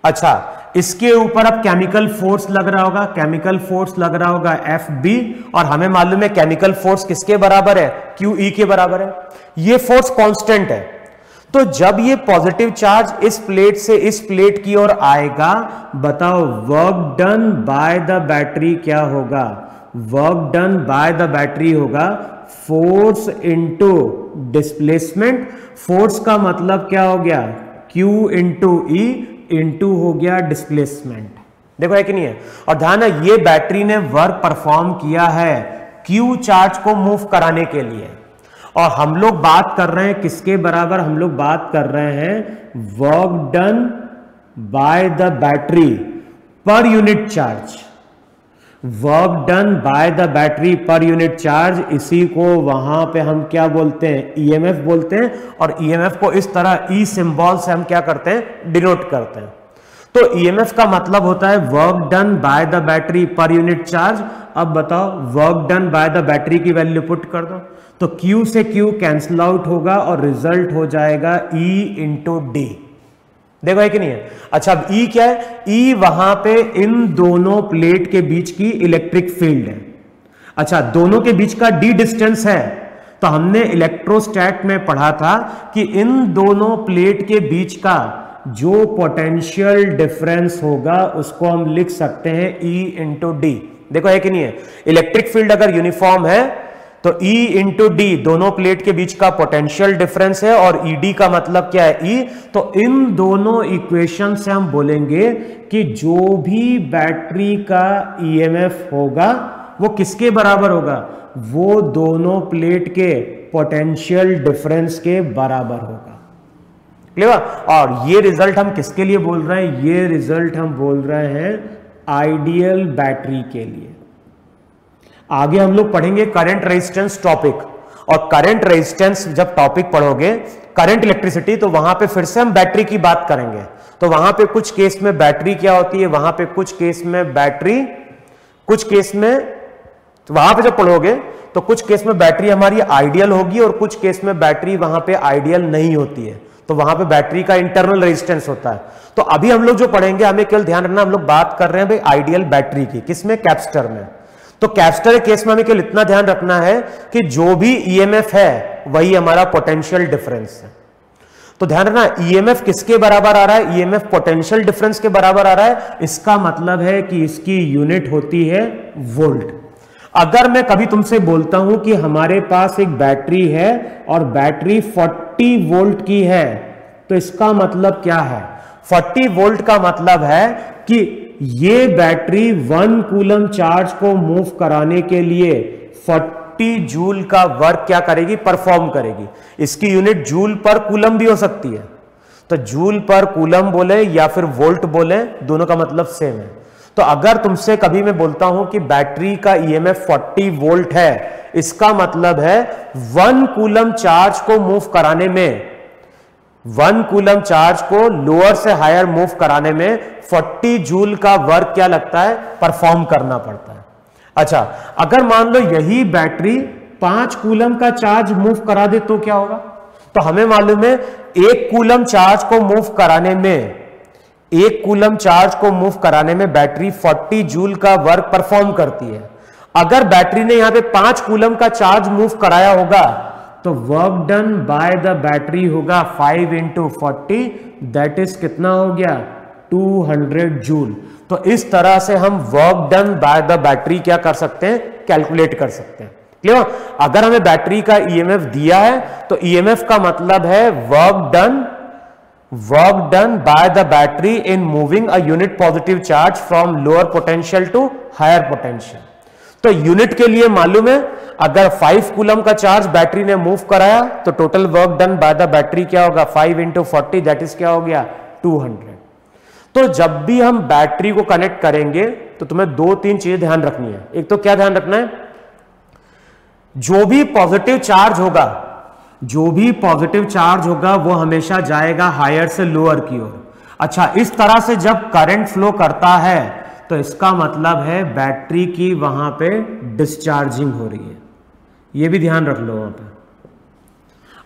अच्छा, इसके ऊपर अब केमिकल फोर्स लग रहा होगा, केमिकल फोर्स लग रहा होगा FB, और हमें मालूम है केमिकल फोर्स किसके बराबर है, QE के बराबर है। ये फोर्स कांस्टेंट है। तो जब ये पॉजिटिव चार्ज इस प्लेट से इस प्लेट की ओर आएगा, बताओ work done by the battery क्या होगा, work done by the battery होगा फोर्स इनटू डिस्प्लेसमेंट। फोर्स का मतलब क्या हो गया, Q इंटू E इंटू हो गया डिस्प्लेसमेंट। देखो है कि नहीं है। और ध्यान है, ये बैटरी ने वर्क परफॉर्म किया है Q चार्ज को मूव कराने के लिए, और हम लोग बात कर रहे हैं किसके बराबर, हम लोग बात कर रहे हैं work done by the battery per unit charge, work done by the battery per unit charge. इसी को वहां पे हम क्या बोलते हैं, ईएमएफ बोलते हैं। और ईएमएफ को इस तरह ई सिंबल से हम क्या करते हैं, डिनोट करते हैं। तो ईएमएफ का मतलब होता है work done by the battery per unit charge. अब बताओ work done by the battery की वैल्यू पुट कर दो, तो Q से Q कैंसिल आउट होगा और रिजल्ट हो जाएगा E इंटू डी। देखो है कि नहीं है। अच्छा, अब E क्या है, E वहां पे इन दोनों प्लेट के बीच की इलेक्ट्रिक फील्ड है। अच्छा, दोनों के बीच का D डिस्टेंस है। तो हमने इलेक्ट्रोस्टैट में पढ़ा था कि इन दोनों प्लेट के बीच का जो पोटेंशियल डिफरेंस होगा उसको हम लिख सकते हैं E इंटू डी। देखो है कि नहीं है। इलेक्ट्रिक फील्ड अगर यूनिफॉर्म है तो E इंटू डी दोनों प्लेट के बीच का पोटेंशियल डिफरेंस है, और ED का मतलब क्या है, E। तो इन दोनों इक्वेशन से हम बोलेंगे कि जो भी बैटरी का EMF होगा वो किसके बराबर होगा, वो दोनों प्लेट के पोटेंशियल डिफरेंस के बराबर होगा। क्लियर। और ये रिजल्ट हम किसके लिए बोल रहे हैं, ये रिजल्ट हम बोल रहे हैं आइडियल बैटरी के लिए। आगे हम लोग पढ़ेंगे करंट रेजिस्टेंस टॉपिक, और करंट रेजिस्टेंस जब टॉपिक पढ़ोगे करंट इलेक्ट्रिसिटी, तो वहां पे फिर से हम बैटरी की बात करेंगे। तो वहां पे कुछ केस में बैटरी क्या होती है, वहां पे कुछ केस में बैटरी, कुछ केस में, तो वहां पे जब पढ़ोगे तो कुछ केस में बैटरी हमारी आइडियल होगी और कुछ केस में बैटरी वहां पे आइडियल नहीं होती है। तो वहां पे बैटरी का इंटरनल रेजिस्टेंस होता है। तो अभी हम लोग जो पढ़ेंगे, हमें केवल ध्यान रखना, हम लोग बात कर रहे हैं भाई आइडियल बैटरी की, किसमें, कैपेसिटर में। तो कैपेसिटर केस में हमें केवल इतना ध्यान रखना है कि जो भी ईएमएफ है वही हमारा पोटेंशियल डिफरेंस है। तो ध्यान रखना, ईएमएफ किसके बराबर आ रहा है, ईएमएफ पोटेंशियल डिफरेंस के बराबर आ रहा है। इसका मतलब है कि इसकी यूनिट होती है वोल्ट। अगर मैं कभी तुमसे बोलता हूं कि हमारे पास एक बैटरी है और बैटरी 40 वोल्ट की है, तो इसका मतलब क्या है? 40 वोल्ट का मतलब है कि ये बैटरी 1 कूलम चार्ज को मूव कराने के लिए 40 जूल का वर्क क्या करेगी? परफॉर्म करेगी। इसकी यूनिट जूल पर कूलम भी हो सकती है, तो जूल पर कूलम बोले या फिर वोल्ट बोले, दोनों का मतलब सेम है। तो अगर तुमसे कभी मैं बोलता हूं कि बैटरी का ईएमएफ 40 वोल्ट है, इसका मतलब है 1 कूलम चार्ज को मूव कराने में, 1 कूलम चार्ज को लोअर से हायर मूव कराने में 40 जूल का वर्क क्या लगता है? परफॉर्म करना पड़ता है। अच्छा, अगर मान लो यही बैटरी 5 कूलम का चार्ज मूव करा दे तो क्या होगा? तो हमें मालूम है 1 कूलम चार्ज को मूव कराने में, 1 कूलम चार्ज को मूव कराने में बैटरी 40 जूल का वर्क परफॉर्म करती है। अगर बैटरी ने यहां पे 5 कूलम का चार्ज मूव कराया होगा तो work done by the battery होगा 5 इंटू 40, दैट इज कितना हो गया? 200 जूल। तो इस तरह से हम work done by the battery क्या कर सकते हैं? कैलकुलेट कर सकते हैं। क्लियर? अगर हमें बैटरी का ईएमएफ दिया है तो ईएमएफ का मतलब है work done by the battery in moving a unit positive charge from lower potential to higher potential. तो यूनिट के लिए मालूम है, अगर 5 कूलम का चार्ज बैटरी ने मूव कराया तो total work done by the battery क्या होगा? 5 इंटू 40, दैट इज क्या हो गया? 200। तो जब भी हम बैटरी को कनेक्ट करेंगे तो तुम्हें 2-3 चीजें ध्यान रखनी है। एक तो क्या ध्यान रखना है? जो भी पॉजिटिव चार्ज होगा वो हमेशा जाएगा हायर से लोअर की ओर। अच्छा, इस तरह से जब करंट फ्लो करता है तो इसका मतलब है बैटरी की वहां पे डिस्चार्जिंग हो रही है। ये भी ध्यान रख लो वहां पे।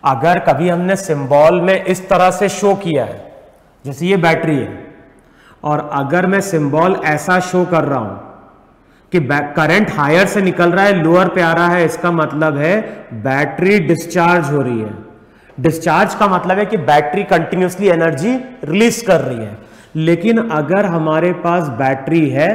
अगर कभी हमने सिंबल में इस तरह से शो किया है, जैसे ये बैटरी है, और अगर मैं सिंबल ऐसा शो कर रहा हूं कि करंट हायर से निकल रहा है, लोअर पे आ रहा है, इसका मतलब है बैटरी डिस्चार्ज हो रही है। डिस्चार्ज का मतलब है कि बैटरी कंटिन्यूसली एनर्जी रिलीज कर रही है। लेकिन अगर हमारे पास बैटरी है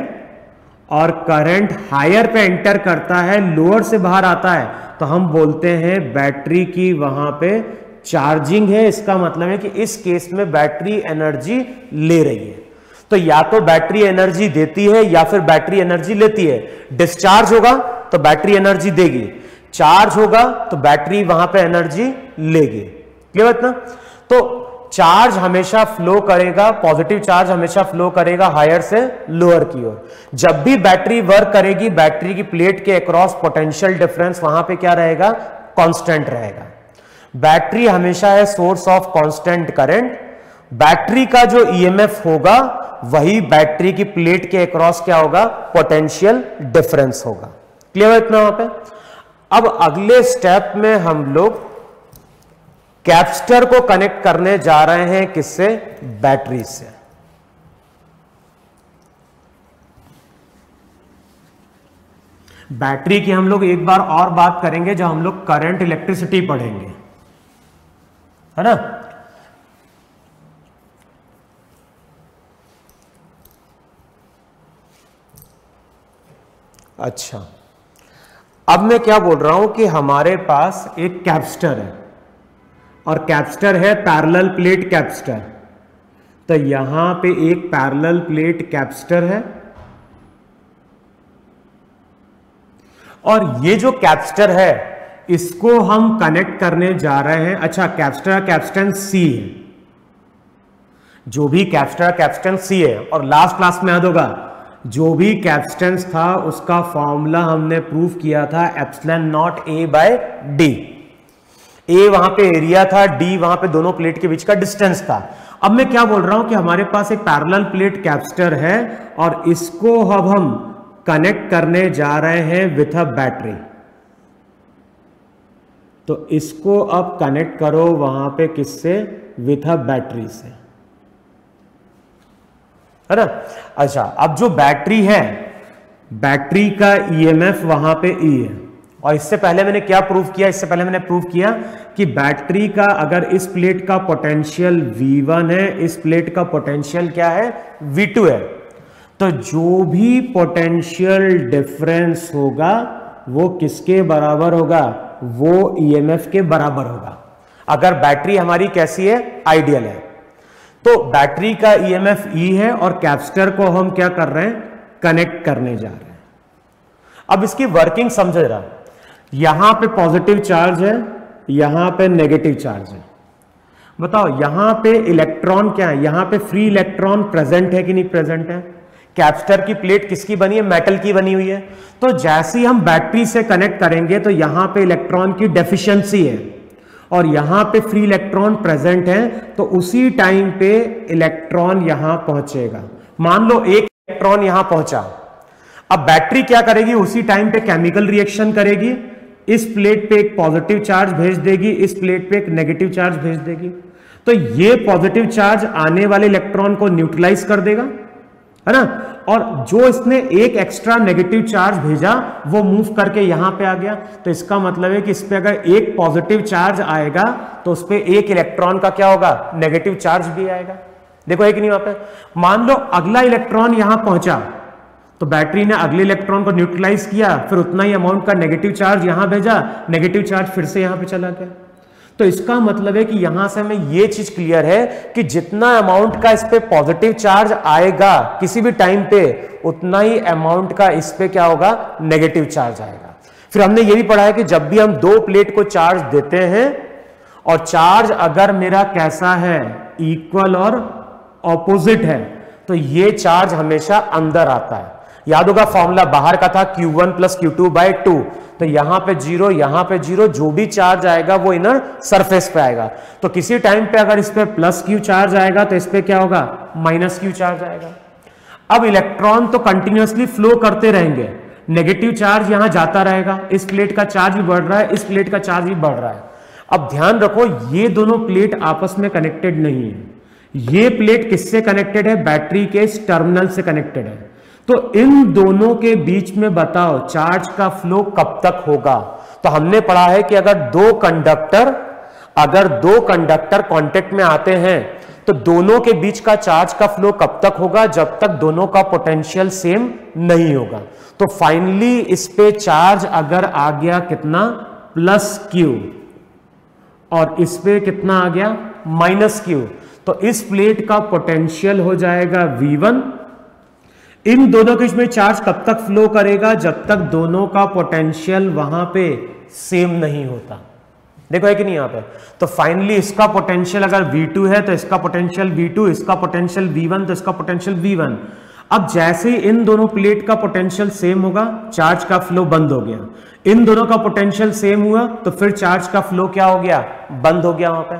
और करंट हायर पे एंटर करता है, लोअर से बाहर आता है, तो हम बोलते हैं बैटरी की वहां पे चार्जिंग है। इसका मतलब है कि इस केस में बैटरी एनर्जी ले रही है। तो या तो बैटरी एनर्जी देती है या फिर बैटरी एनर्जी लेती है। डिस्चार्ज होगा तो बैटरी एनर्जी देगी, चार्ज होगा तो बैटरी वहां पे एनर्जी लेगी। क्लियर बात ना? तो चार्ज हमेशा फ्लो करेगा, पॉजिटिव चार्ज हमेशा फ्लो करेगा हायर से लोअर की ओर। जब भी बैटरी वर्क करेगी, बैटरी की प्लेट के अक्रॉस पोटेंशियल डिफरेंस वहां पे क्या रहेगा? कांस्टेंट रहेगा। बैटरी हमेशा है source of constant current. Battery का जो ईएमएफ होगा वही बैटरी की प्लेट के अक्रॉस क्या होगा? पोटेंशियल डिफरेंस होगा। क्लियर है इतना वहां पे? अब अगले स्टेप में हम लोग कैपेसिटर को कनेक्ट करने जा रहे हैं, किससे? बैटरी से। बैटरी की हम लोग एक बार और बात करेंगे जब हम लोग करंट इलेक्ट्रिसिटी पढ़ेंगे, है ना? अच्छा, अब मैं क्या बोल रहा हूं कि हमारे पास एक कैपेसिटर है और कैपेसिटर है पैरेलल प्लेट कैपेसिटर। तो यहां पे एक पैरेलल प्लेट कैपेसिटर है और ये जो कैपेसिटर है इसको हम कनेक्ट करने जा रहे हैं। अच्छा, कैपेसिटर कैपेसिटेंस सी है, जो भी कैपेसिटर कैपेसिटेंस सी है। और लास्ट क्लास में याद होगा, जो भी कैपेसिटेंस था उसका फॉर्मूला हमने प्रूव किया था epsilon naught A by D. ए वहां पे एरिया था, डी वहां पे दोनों प्लेट के बीच का डिस्टेंस था। अब मैं क्या बोल रहा हूं कि हमारे पास एक पैरेलल प्लेट कैपेसिटर है और इसको अब हम कनेक्ट करने जा रहे हैं विथ अ बैटरी। तो इसको अब कनेक्ट करो वहां पे किससे? विथ अ बैटरी से, है ना? अच्छा, अब जो बैटरी है, बैटरी का ईएमएफ वहां पे ई है। और इससे पहले मैंने क्या प्रूव किया? इससे पहले मैंने प्रूव किया कि बैटरी का अगर इस प्लेट का पोटेंशियल V1 है, इस प्लेट का पोटेंशियल क्या है? V2 है। तो जो भी पोटेंशियल डिफरेंस होगा वो किसके बराबर होगा? वो ईएमएफ के बराबर होगा। अगर बैटरी हमारी कैसी है? आइडियल है। तो बैटरी का ईएमएफ ई है और कैपेसिटर को हम क्या कर रहे हैं? कनेक्ट करने जा रहे हैं। अब इसकी वर्किंग समझ रहा, यहां पे पॉजिटिव चार्ज है, यहां पे नेगेटिव चार्ज है। बताओ यहां पे इलेक्ट्रॉन क्या है? यहां पे फ्री इलेक्ट्रॉन प्रेजेंट है कि नहीं प्रेजेंट है? कैपेसिटर की प्लेट किसकी बनी है? मेटल की बनी हुई है। तो जैसे ही हम बैटरी से कनेक्ट करेंगे तो यहां पे इलेक्ट्रॉन की डेफिशिएंसी है और यहां पे फ्री इलेक्ट्रॉन प्रेजेंट है, तो उसी टाइम पे इलेक्ट्रॉन यहां पहुंचेगा। मान लो एक इलेक्ट्रॉन यहां पहुंचा, अब बैटरी क्या करेगी? उसी टाइम पे केमिकल रिएक्शन करेगी, इस प्लेट पे एक पॉजिटिव चार्ज भेज देगी, इस प्लेट पे एक नेगेटिव चार्ज भेज देगी। तो ये पॉजिटिव चार्ज आने वाले इलेक्ट्रॉन को न्यूट्रलाइज कर देगा, है ना, और जो इसने एक एक्स्ट्रा नेगेटिव चार्ज भेजा वो मूव करके यहां पे आ गया। तो इसका मतलब है कि इस पे अगर एक पॉजिटिव चार्ज आएगा तो उस पे एक इलेक्ट्रॉन का क्या होगा? नेगेटिव चार्ज भी आएगा। देखो है कि नहीं? वहां पे मान लो अगला इलेक्ट्रॉन यहां पहुंचा तो बैटरी ने अगले इलेक्ट्रॉन को न्यूट्रलाइज किया, फिर उतना ही अमाउंट का नेगेटिव चार्ज यहां भेजा, नेगेटिव चार्ज फिर से यहां पे चला गया। तो इसका मतलब है कि यहां से हमें यह चीज क्लियर है कि जितना अमाउंट का इस पे पॉजिटिव चार्ज आएगा किसी भी टाइम पे, उतना ही अमाउंट का इस पे क्या होगा? नेगेटिव चार्ज आएगा। फिर हमने यह भी पढ़ा है कि जब भी हम दो प्लेट को चार्ज देते हैं और चार्ज अगर मेरा कैसा है? इक्वल और ऑपोजिट है, तो ये चार्ज हमेशा अंदर आता है। याद होगा फॉर्मूला बाहर का था Q1 प्लस Q2/2। तो यहां पे 0, यहां पे 0, जो भी चार्ज आएगा वो इनर सरफेस पे आएगा। तो किसी टाइम पे अगर इस पे प्लस Q चार्ज आएगा तो इस पे क्या होगा? माइनस Q चार्ज आएगा। अब इलेक्ट्रॉन तो कंटिन्यूअसली फ्लो करते रहेंगे, नेगेटिव चार्ज यहां जाता रहेगा, इस प्लेट का चार्ज भी बढ़ रहा है, इस प्लेट का चार्ज भी बढ़ रहा है। अब ध्यान रखो ये दोनों प्लेट आपस में कनेक्टेड नहीं है। ये प्लेट किससे कनेक्टेड है? बैटरी के इस टर्मिनल से कनेक्टेड है। तो इन दोनों के बीच में बताओ चार्ज का फ्लो कब तक होगा? तो हमने पढ़ा है कि अगर दो कंडक्टर कांटेक्ट में आते हैं तो दोनों के बीच का चार्ज का फ्लो कब तक होगा? जब तक दोनों का पोटेंशियल सेम नहीं होगा। तो फाइनली इस पे चार्ज अगर आ गया कितना? प्लस Q, और इस पे कितना आ गया? माइनस Q, तो इस प्लेट का पोटेंशियल हो जाएगा V1। इन दोनों के बीच में चार्ज कब तक फ्लो करेगा? जब तक दोनों का पोटेंशियल वहां पे सेम नहीं होता। देखो है कि नहीं यहां पे? तो फाइनली इसका पोटेंशियल अगर V2 है तो इसका पोटेंशियल V2, इसका पोटेंशियल V1 तो इसका पोटेंशियल V1। अब जैसे ही इन दोनों प्लेट का पोटेंशियल सेम होगा, चार्ज का फ्लो बंद हो गया। इन दोनों का पोटेंशियल सेम हुआ तो फिर चार्ज का फ्लो क्या हो गया? बंद हो गया वहां पे।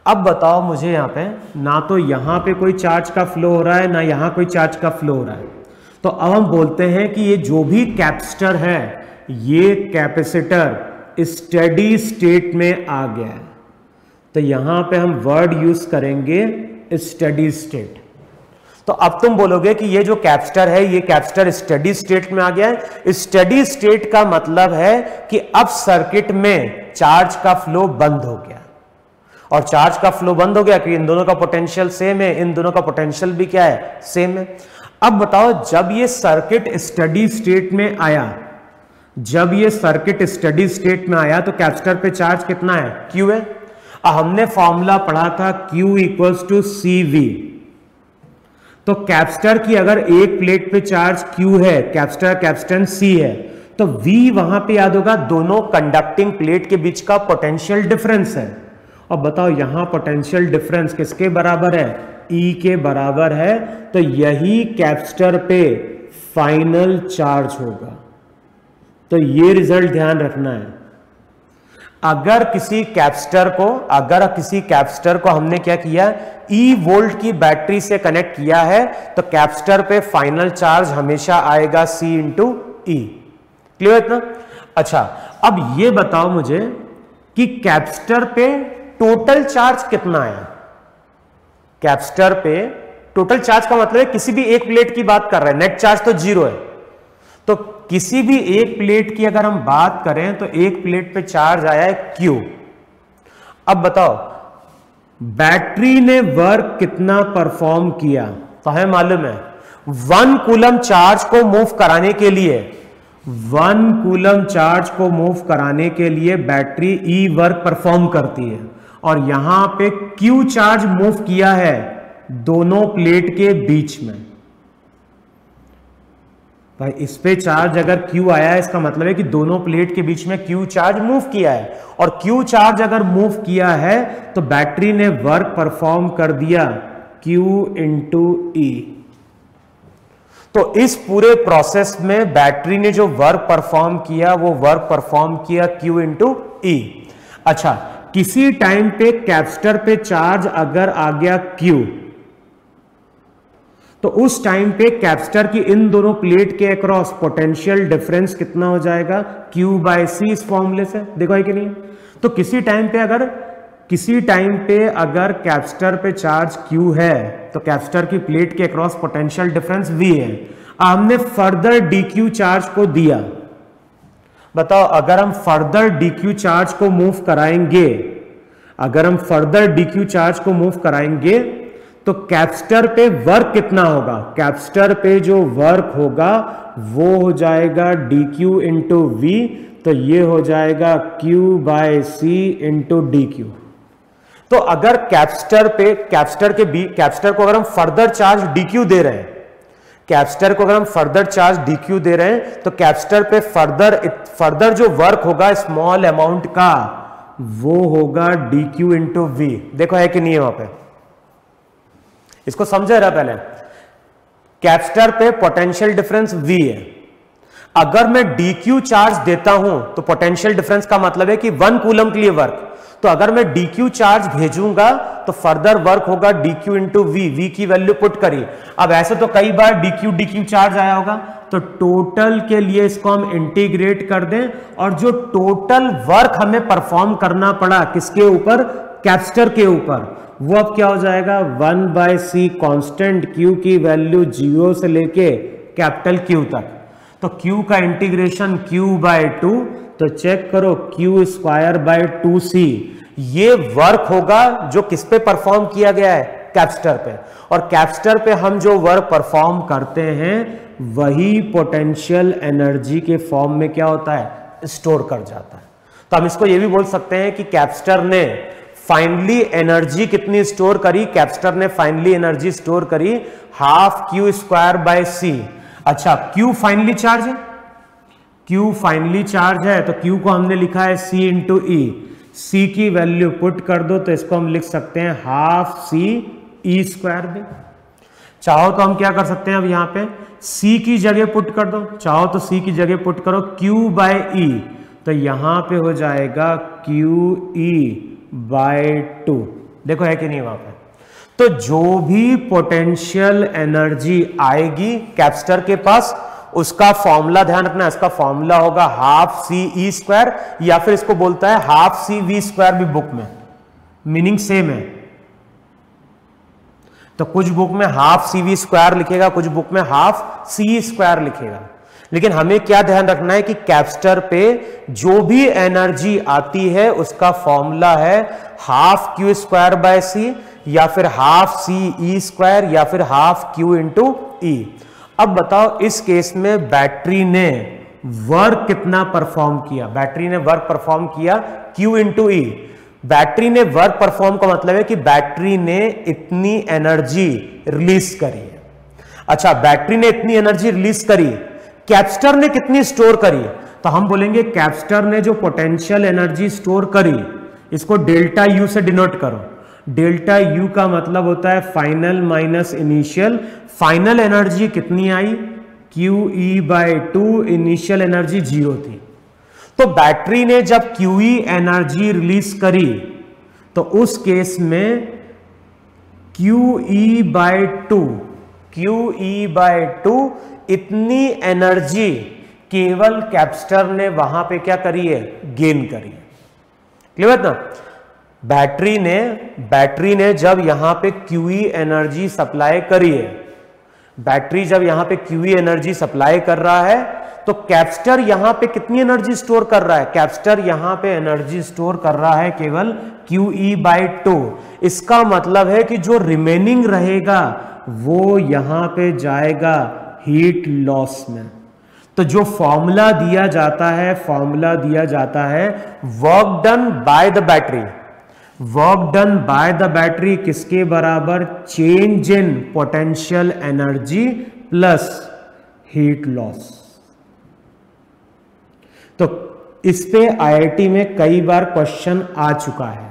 अब बताओ मुझे यहां पे ना तो यहां पे कोई चार्ज का फ्लो हो रहा है, ना यहां कोई चार्ज का फ्लो हो रहा है। तो अब हम बोलते हैं कि ये जो भी कैपेसिटर है, ये कैपेसिटर स्टेडी स्टेट में आ गया है। तो यहां पे हम वर्ड यूज करेंगे स्टेडी स्टेट। तो अब तुम बोलोगे कि ये जो कैपेसिटर है, ये कैपेसिटर स्टेडी स्टेट में आ गया है। स्टेडी स्टेट का मतलब है कि अब सर्किट में चार्ज का फ्लो बंद हो गया, और चार्ज का फ्लो बंद हो गया कि इन दोनों का पोटेंशियल सेम है, इन दोनों का पोटेंशियल भी क्या है? सेम है। अब बताओ जब ये सर्किट स्टेडी स्टेट में आया, जब ये सर्किट स्टेडी स्टेट में आया तो कैपेसिटर पे चार्ज कितना है? Q है। हमने फॉर्मूला पढ़ा था Q इक्वल्स टू CV। तो कैपेसिटर की अगर एक प्लेट पे चार्ज Q है, कैपेसिटर कैपेसिटेंस C है, तो V वहां पे याद होगा दोनों कंडक्टिंग प्लेट के बीच का पोटेंशियल डिफरेंस है। अब बताओ यहां पोटेंशियल डिफरेंस किसके बराबर है? E के बराबर है। तो यही कैपेसिटर पे फाइनल चार्ज होगा। तो ये रिजल्ट ध्यान रखना है। अगर किसी कैपेसिटर को हमने क्या किया? E वोल्ट की बैटरी से कनेक्ट किया है, तो कैपेसिटर पे फाइनल चार्ज हमेशा आएगा C इंटू E। क्लियर इतना? अच्छा, अब ये बताओ मुझे कि कैपेसिटर पे टोटल चार्ज कितना आया? कैपेसिटर पे टोटल चार्ज का मतलब है किसी भी एक प्लेट की बात कर रहे हैं, नेट चार्ज तो 0 है। तो किसी भी एक प्लेट की अगर हम बात करें तो एक प्लेट पे चार्ज आया है Q। अब बताओ बैटरी ने वर्क कितना परफॉर्म किया? तो हमें मालूम है 1 कूलम चार्ज को मूव कराने के लिए 1 कूलम चार्ज को मूव कराने के लिए बैटरी ई वर्क परफॉर्म करती है, और यहां पे क्यू चार्ज मूव किया है दोनों प्लेट के बीच में। भाई इस पे चार्ज अगर Q आया है, इसका मतलब है कि दोनों प्लेट के बीच में Q चार्ज मूव किया है, और Q चार्ज अगर मूव किया है तो बैटरी ने वर्क परफॉर्म कर दिया Q इंटू ई। तो इस पूरे प्रोसेस में बैटरी ने जो वर्क परफॉर्म किया वो वर्क परफॉर्म किया Q इंटू ई। अच्छा, किसी टाइम पे कैपेसिटर पे चार्ज अगर आ गया Q, तो उस टाइम पे कैपेसिटर की इन दोनों प्लेट के अक्रॉस पोटेंशियल डिफरेंस कितना हो जाएगा, Q बाय सी। इस फॉर्मूले से देखो है कि नहीं। तो किसी टाइम पे अगर कैपेसिटर पे चार्ज Q है तो कैपेसिटर की प्लेट के अक्रॉस पोटेंशियल डिफरेंस V है। हमने फर्दर dq चार्ज को दिया। बताओ, अगर हम फर्दर dq चार्ज को मूव कराएंगे, तो कैपेसिटर पे वर्क कितना होगा? कैपेसिटर पे जो वर्क होगा वो हो जाएगा dq इंटू वी, तो ये हो जाएगा Q बाय सी इंटू dq। तो अगर कैपेसिटर को अगर हम फर्दर चार्ज dq दे रहे हैं, तो कैपेसिटर पे फर्दर जो वर्क होगा स्मॉल अमाउंट का, वो होगा dq इंटू वी। देखो है कि नहीं है वहां पे? इसको समझे रहा पहले। कैपेसिटर पे पोटेंशियल डिफरेंस V है। अगर मैं dq चार्ज देता हूं तो पोटेंशियल डिफरेंस का मतलब है कि 1 कूलम के लिए वर्क। तो अगर मैं dq चार्ज भेजूंगा तो फर्दर वर्क होगा dq इंटू v की वैल्यू पुट करी। अब ऐसे तो कई बार dq चार्ज आया होगा, तो टोटल के लिए इसको हम इंटीग्रेट कर दें, और जो टोटल वर्क हमें परफॉर्म करना पड़ा किसके ऊपर? कैपेसिटर के ऊपर, वो अब क्या हो जाएगा? 1 बाय सी कांस्टेंट Q की वैल्यू 0 से लेके कैपिटल Q तक। तो Q का इंटीग्रेशन Q बाय 2, तो चेक करो Q स्क्वायर बाय 2c। ये वर्क होगा जो किस पे परफॉर्म किया गया है? कैपेसिटर पे। और कैपेसिटर पे हम जो वर्क परफॉर्म करते हैं वही पोटेंशियल एनर्जी के फॉर्म में क्या होता है? स्टोर कर जाता है। तो हम इसको ये भी बोल सकते हैं कि कैपेसिटर ने फाइनली एनर्जी कितनी स्टोर करी? कैपेसिटर ने फाइनली एनर्जी स्टोर करी हाफ Q स्क्वायर बाय सी। अच्छा, Q फाइनली चार्ज है, तो Q को हमने लिखा है C इंटू ई। C की वैल्यू पुट कर दो तो इसको हम लिख सकते हैं हाफ C ई स्क्वायर भी। चाहो तो हम क्या कर सकते हैं, अब यहां पे C की जगह पुट कर दो, चाहो तो C की जगह पुट करो Q बाय ई, तो यहां पे हो जाएगा Q ई बाय 2। देखो है कि नहीं वहां पे? तो जो भी पोटेंशियल एनर्जी आएगी कैपेसिटर के पास, उसका फॉर्मूला ध्यान रखना, इसका फॉर्मूला होगा हाफ सी ई स्क्वायर, या फिर इसको बोलता है हाफ सी वी स्क्वायर भी बुक में, मीनिंग सेम है। तो कुछ बुक में हाफ सी वी स्क्वायर लिखेगा, कुछ बुक में हाफ सी स्क्वायर लिखेगा। लेकिन हमें क्या ध्यान रखना है कि कैपेसिटर पे जो भी एनर्जी आती है उसका फॉर्मूला है हाफ Q स्क्वायर बाय सी, या फिर हाफ सी ई स्क्वायर, या फिर हाफ Q इंटू ई। अब बताओ, इस केस में बैटरी ने वर्क कितना परफॉर्म किया? बैटरी ने वर्क परफॉर्म किया Q इंटू ई। बैटरी ने वर्क परफॉर्म का मतलब है कि बैटरी ने इतनी एनर्जी रिलीज करी है। अच्छा, बैटरी ने इतनी एनर्जी रिलीज करी, कैपेसिटर ने कितनी स्टोर करी? तो हम बोलेंगे कैपेसिटर ने जो पोटेंशियल एनर्जी स्टोर करी, इसको डेल्टा यू से डिनोट करो। डेल्टा यू का मतलब होता है final minus initial. Final energy कितनी आई? Q E by 2, initial energy 0 थी। तो बैटरी ने जब क्यू ई एनर्जी रिलीज करी, तो उस केस में क्यू ई बाय 2 इतनी एनर्जी केवल कैपेसिटर ने वहां पे क्या करी है? गेन करी है। क्लियर ना? बैटरी ने जब यहां पे क्यूई एनर्जी सप्लाई करी है, बैटरी जब यहां पे क्यूई एनर्जी सप्लाई कर रहा है, तो कैपेसिटर यहां पे कितनी एनर्जी स्टोर कर रहा है? कैपेसिटर यहां पे एनर्जी स्टोर कर रहा है केवल QE बाय 2। इसका मतलब है कि जो रिमेनिंग रहेगा वो यहां पे जाएगा हीट लॉस में। तो जो फॉर्मूला दिया जाता है, फॉर्मूला दिया जाता है work done by the battery, work done by the battery किसके बराबर, change in potential energy plus heat loss. तो इस पे आईआईटी में कई बार क्वेश्चन आ चुका है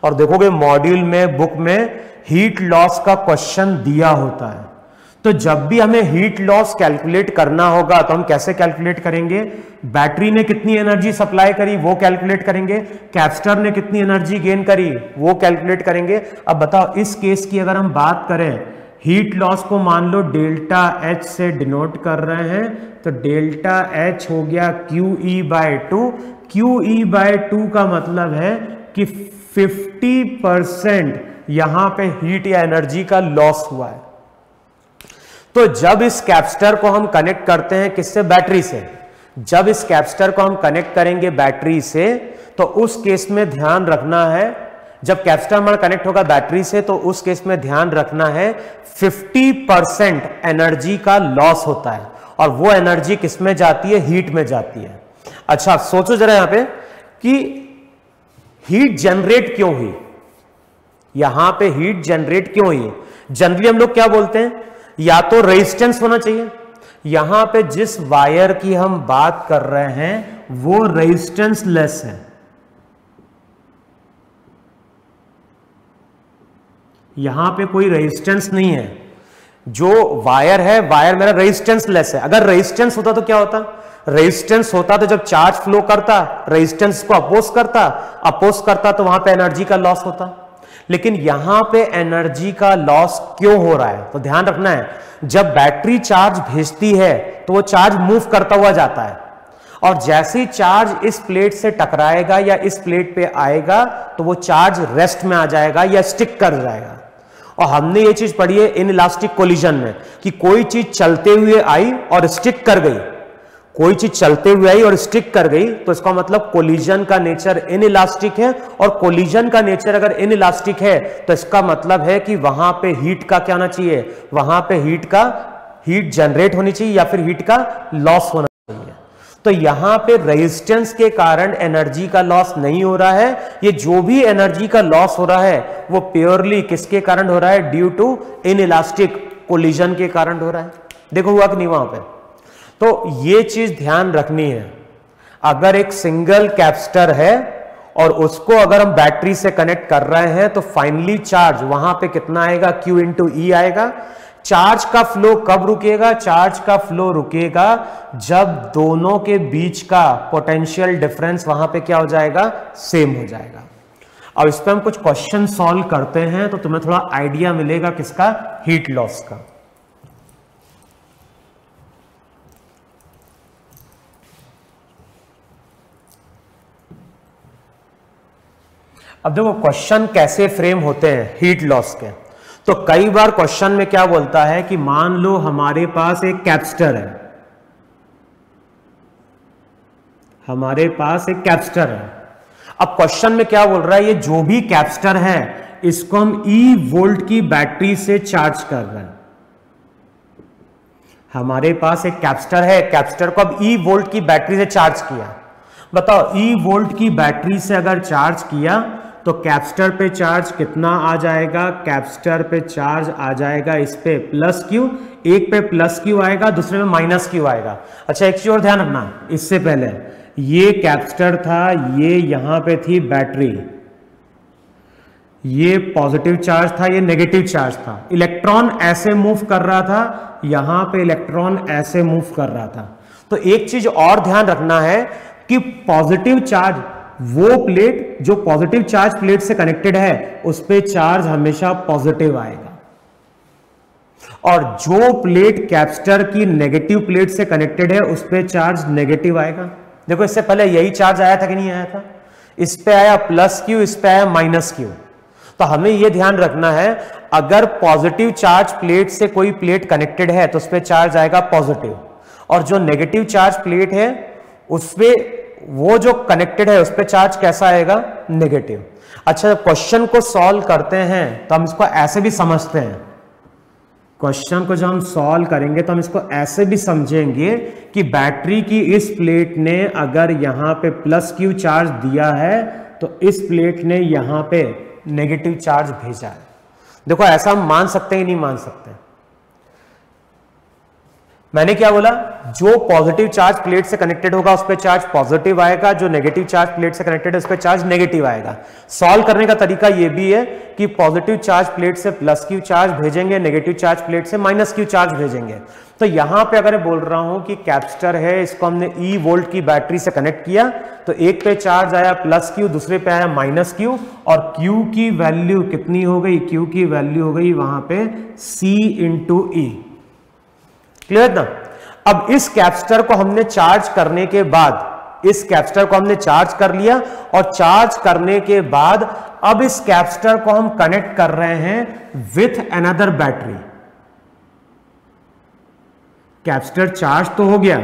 और देखोगे मॉड्यूल में, बुक में हीट लॉस का क्वेश्चन दिया होता है। तो जब भी हमें हीट लॉस कैलकुलेट करना होगा तो हम कैसे कैलकुलेट करेंगे, बैटरी ने कितनी एनर्जी सप्लाई करी वो कैलकुलेट करेंगे, कैपेसिटर ने कितनी एनर्जी गेन करी वो कैलकुलेट करेंगे। अब बताओ इस केस की अगर हम बात करें, हीट लॉस को मान लो डेल्टा एच से डिनोट कर रहे हैं, तो डेल्टा एच हो गया QE/2। QE/2 का मतलब है कि 50% यहां पे हीट या एनर्जी का लॉस हुआ है। तो जब इस कैपेसिटर को हम कनेक्ट करते हैं किससे, बैटरी से, जब इस कैपेसिटर को हम कनेक्ट करेंगे बैटरी से, तो उस केस में ध्यान रखना है, जब कैपेसिटर हमारा कनेक्ट होगा बैटरी से तो उस केस में ध्यान रखना है 50% एनर्जी का लॉस होता है और वो एनर्जी किस में जाती है, हीट में जाती है। अच्छा सोचो जरा यहां पे कि हीट जनरेट क्यों हुई, यहां पे हीट जनरेट क्यों हुई। जनरली हम लोग क्या बोलते हैं, या तो रेजिस्टेंस होना चाहिए, यहां पे जिस वायर की हम बात कर रहे हैं वो रेजिस्टेंस लेस है, यहां पे कोई रेजिस्टेंस नहीं है, जो वायर है वायर मेरा रेजिस्टेंस लेस है। अगर रेजिस्टेंस होता तो क्या होता, रेजिस्टेंस होता तो जब चार्ज फ्लो करता रेजिस्टेंस को अपोज करता तो वहां पे एनर्जी का लॉस होता। लेकिन यहां पे एनर्जी का लॉस क्यों हो रहा है, तो ध्यान रखना है, जब बैटरी चार्ज भेजती है तो वो चार्ज मूव करता हुआ जाता है और जैसे ही चार्ज इस प्लेट से टकराएगा या इस प्लेट पे आएगा तो वो चार्ज रेस्ट में आ जाएगा या स्टिक कर जाएगा। और हमने ये चीज पढ़ी है इन इलास्टिक कोलिजन में कि कोई चीज चलते हुए आई और स्टिक कर गई, कोई चीज चलते हुए आई और स्टिक कर गई, तो इसका मतलब कोलिजन का नेचर इन इलास्टिक है। और कोलिजन का नेचर अगर इन इलास्टिक है तो इसका मतलब है कि वहां पे हीट का क्या होना चाहिए, वहां पे हीट जनरेट होनी चाहिए या फिर हीट का लॉस होना चाहिए। तो यहां पे रेजिस्टेंस के कारण एनर्जी का लॉस नहीं हो रहा है, ये जो भी एनर्जी का लॉस हो रहा है वो प्योरली किसके कारण हो रहा है, due to inelastic collision के कारण हो रहा है। देखो हुआ कि नहीं वहां पे। तो ये चीज ध्यान रखनी है, अगर एक सिंगल कैपेसिटर है और उसको अगर हम बैटरी से कनेक्ट कर रहे हैं तो फाइनली चार्ज वहां पे कितना आएगा, Q/E आएगा। चार्ज का फ्लो कब रुकेगा, चार्ज का फ्लो रुकेगा जब दोनों के बीच का पोटेंशियल डिफरेंस वहां पे क्या हो जाएगा, सेम हो जाएगा। अब इस पे हम कुछ क्वेश्चन सॉल्व करते हैं तो तुम्हें थोड़ा आइडिया मिलेगा किसका, हीट लॉस का। अब देखो क्वेश्चन कैसे फ्रेम होते हैं हीट लॉस के। तो कई बार क्वेश्चन में क्या बोलता है कि मान लो हमारे पास एक कैपेसिटर है, हमारे पास एक कैपेसिटर है। अब क्वेश्चन में क्या बोल रहा है, ये जो भी कैपेसिटर है इसको हम E वोल्ट की बैटरी से चार्ज कर रहे हैं। हमारे पास एक कैपेसिटर है, कैपेसिटर को अब E वोल्ट की बैटरी से चार्ज किया। बताओ E वोल्ट की बैटरी से अगर चार्ज किया तो कैपेसिटर पे चार्ज कितना आ जाएगा, कैपेसिटर पे चार्ज आ जाएगा इस पे प्लस Q, एक पे प्लस Q आएगा दूसरे में माइनस Q आएगा। अच्छा एक चीज और ध्यान रखना, इससे पहले ये कैपेसिटर था, ये यहां पे थी बैटरी, ये पॉजिटिव चार्ज था, ये नेगेटिव चार्ज था। इलेक्ट्रॉन ऐसे मूव कर रहा था, यहां पे इलेक्ट्रॉन ऐसे मूव कर रहा था। तो एक चीज और ध्यान रखना है कि पॉजिटिव चार्ज, वो प्लेट जो पॉजिटिव चार्ज प्लेट से कनेक्टेड है उस पे चार्ज हमेशा पॉजिटिव आएगा और जो प्लेट कैपेसिटर की नेगेटिव प्लेट से कनेक्टेड है उस पे चार्ज नेगेटिव आएगा। देखो इससे पहले यही चार्ज आया था कि नहीं आया था, इस पे आया प्लस Q, इस पे आया माइनस Q। तो हमें यह ध्यान रखना है अगर पॉजिटिव चार्ज प्लेट से कोई प्लेट कनेक्टेड है तो उस पे चार्ज आएगा पॉजिटिव और जो नेगेटिव चार्ज प्लेट है उस पे, वो जो कनेक्टेड है उस पे चार्ज कैसा आएगा, नेगेटिव। अच्छा क्वेश्चन को सॉल्व करते हैं तो हम इसको ऐसे भी समझते हैं क्वेश्चन को जब हम सॉल्व करेंगे तो हम इसको ऐसे भी समझेंगे कि बैटरी की इस प्लेट ने अगर यहां पे प्लस क्यू चार्ज दिया है तो इस प्लेट ने यहां पे नेगेटिव चार्ज भेजा है। देखो ऐसा हम मान सकते हैं नहीं मान सकते? मैंने क्या बोला, जो पॉजिटिव चार्ज प्लेट से कनेक्टेड होगा उस पर चार्ज पॉजिटिव आएगा, जो नेगेटिव चार्ज प्लेट से कनेक्टेड है उस पर चार्ज नेगेटिव आएगा। सॉल्व करने का तरीका यह भी है कि पॉजिटिव चार्ज प्लेट से प्लस क्यू चार्ज भेजेंगे, नेगेटिव चार्ज प्लेट से माइनस क्यू चार्ज भेजेंगे। तो यहां पे अगर बोल रहा हूं कि कैपेसिटर है, इसको हमने ई वोल्ट की बैटरी से कनेक्ट किया तो एक पे चार्ज आया प्लस क्यू, दूसरे पे आया माइनस क्यू, और क्यू की वैल्यू कितनी हो गई, क्यू की वैल्यू हो गई वहां पे सी इंटू ई। क्लियर ना? अब इस कैपेसिटर को हमने चार्ज करने के बाद, इस कैपेसिटर को हमने चार्ज कर लिया और चार्ज करने के बाद अब इस कैपेसिटर को हम कनेक्ट कर रहे हैं with another battery. Capacitor charge तो हो गया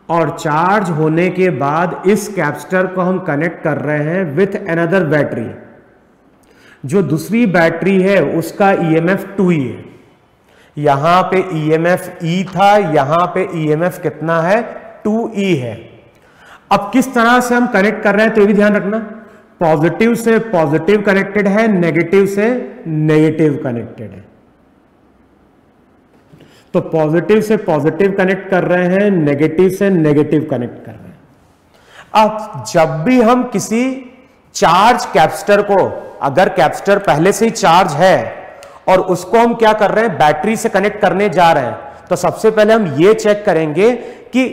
और चार्ज होने के बाद इस कैपेसिटर को हम कनेक्ट कर रहे हैं विथ अनदर बैटरी। जो दूसरी बैटरी है उसका ईएमएफ 2E है। यहां पे ईएमएफ E था, यहां पे ईएमएफ कितना है, 2E है। अब किस तरह से हम कनेक्ट कर रहे हैं तो ये भी ध्यान रखना, पॉजिटिव से पॉजिटिव कनेक्टेड है, नेगेटिव से नेगेटिव कनेक्टेड है। तो पॉजिटिव से पॉजिटिव कनेक्ट कर रहे हैं, नेगेटिव से नेगेटिव कनेक्ट कर रहे हैं। अब जब भी हम किसी चार्ज कैपेसिटर को, अगर कैपेसिटर पहले से ही चार्ज है और उसको हम क्या कर रहे हैं, बैटरी से कनेक्ट करने जा रहे हैं, तो सबसे पहले हम ये चेक करेंगे कि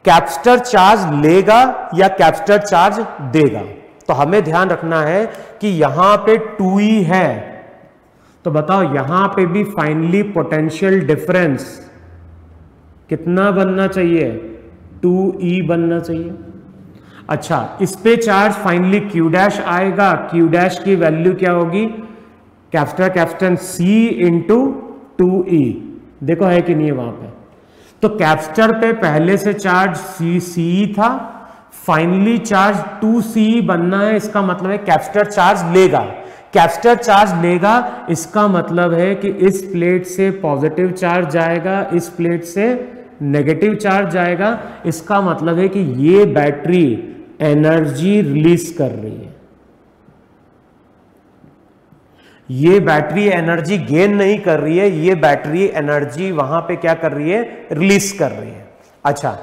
कैपेसिटर चार्ज लेगा या कैपेसिटर चार्ज देगा। तो हमें ध्यान रखना है कि यहां पे 2E है, तो बताओ यहां पे भी फाइनली पोटेंशियल डिफरेंस कितना बनना चाहिए, 2E बनना चाहिए। अच्छा, इस पे चार्ज फाइनली Q डैश आएगा, Q डैश की वैल्यू क्या होगी, capacitor capacitance C into 2E। देखो है कि नहीं है वहां पे? तो कैपेसिटर पे पहले से चार्ज CE था, फाइनली चार्ज 2CE बनना है। इसका मतलब है कैपेसिटर चार्ज लेगा, कैपेसिटर चार्ज लेगा, इसका मतलब है कि इस प्लेट से पॉजिटिव चार्ज जाएगा, इस प्लेट से नेगेटिव चार्ज जाएगा। इसका मतलब है कि ये बैटरी एनर्जी रिलीज कर रही है, ये बैटरी एनर्जी गेन नहीं कर रही है, ये बैटरी एनर्जी वहां पे क्या कर रही है, रिलीज कर रही है। अच्छा,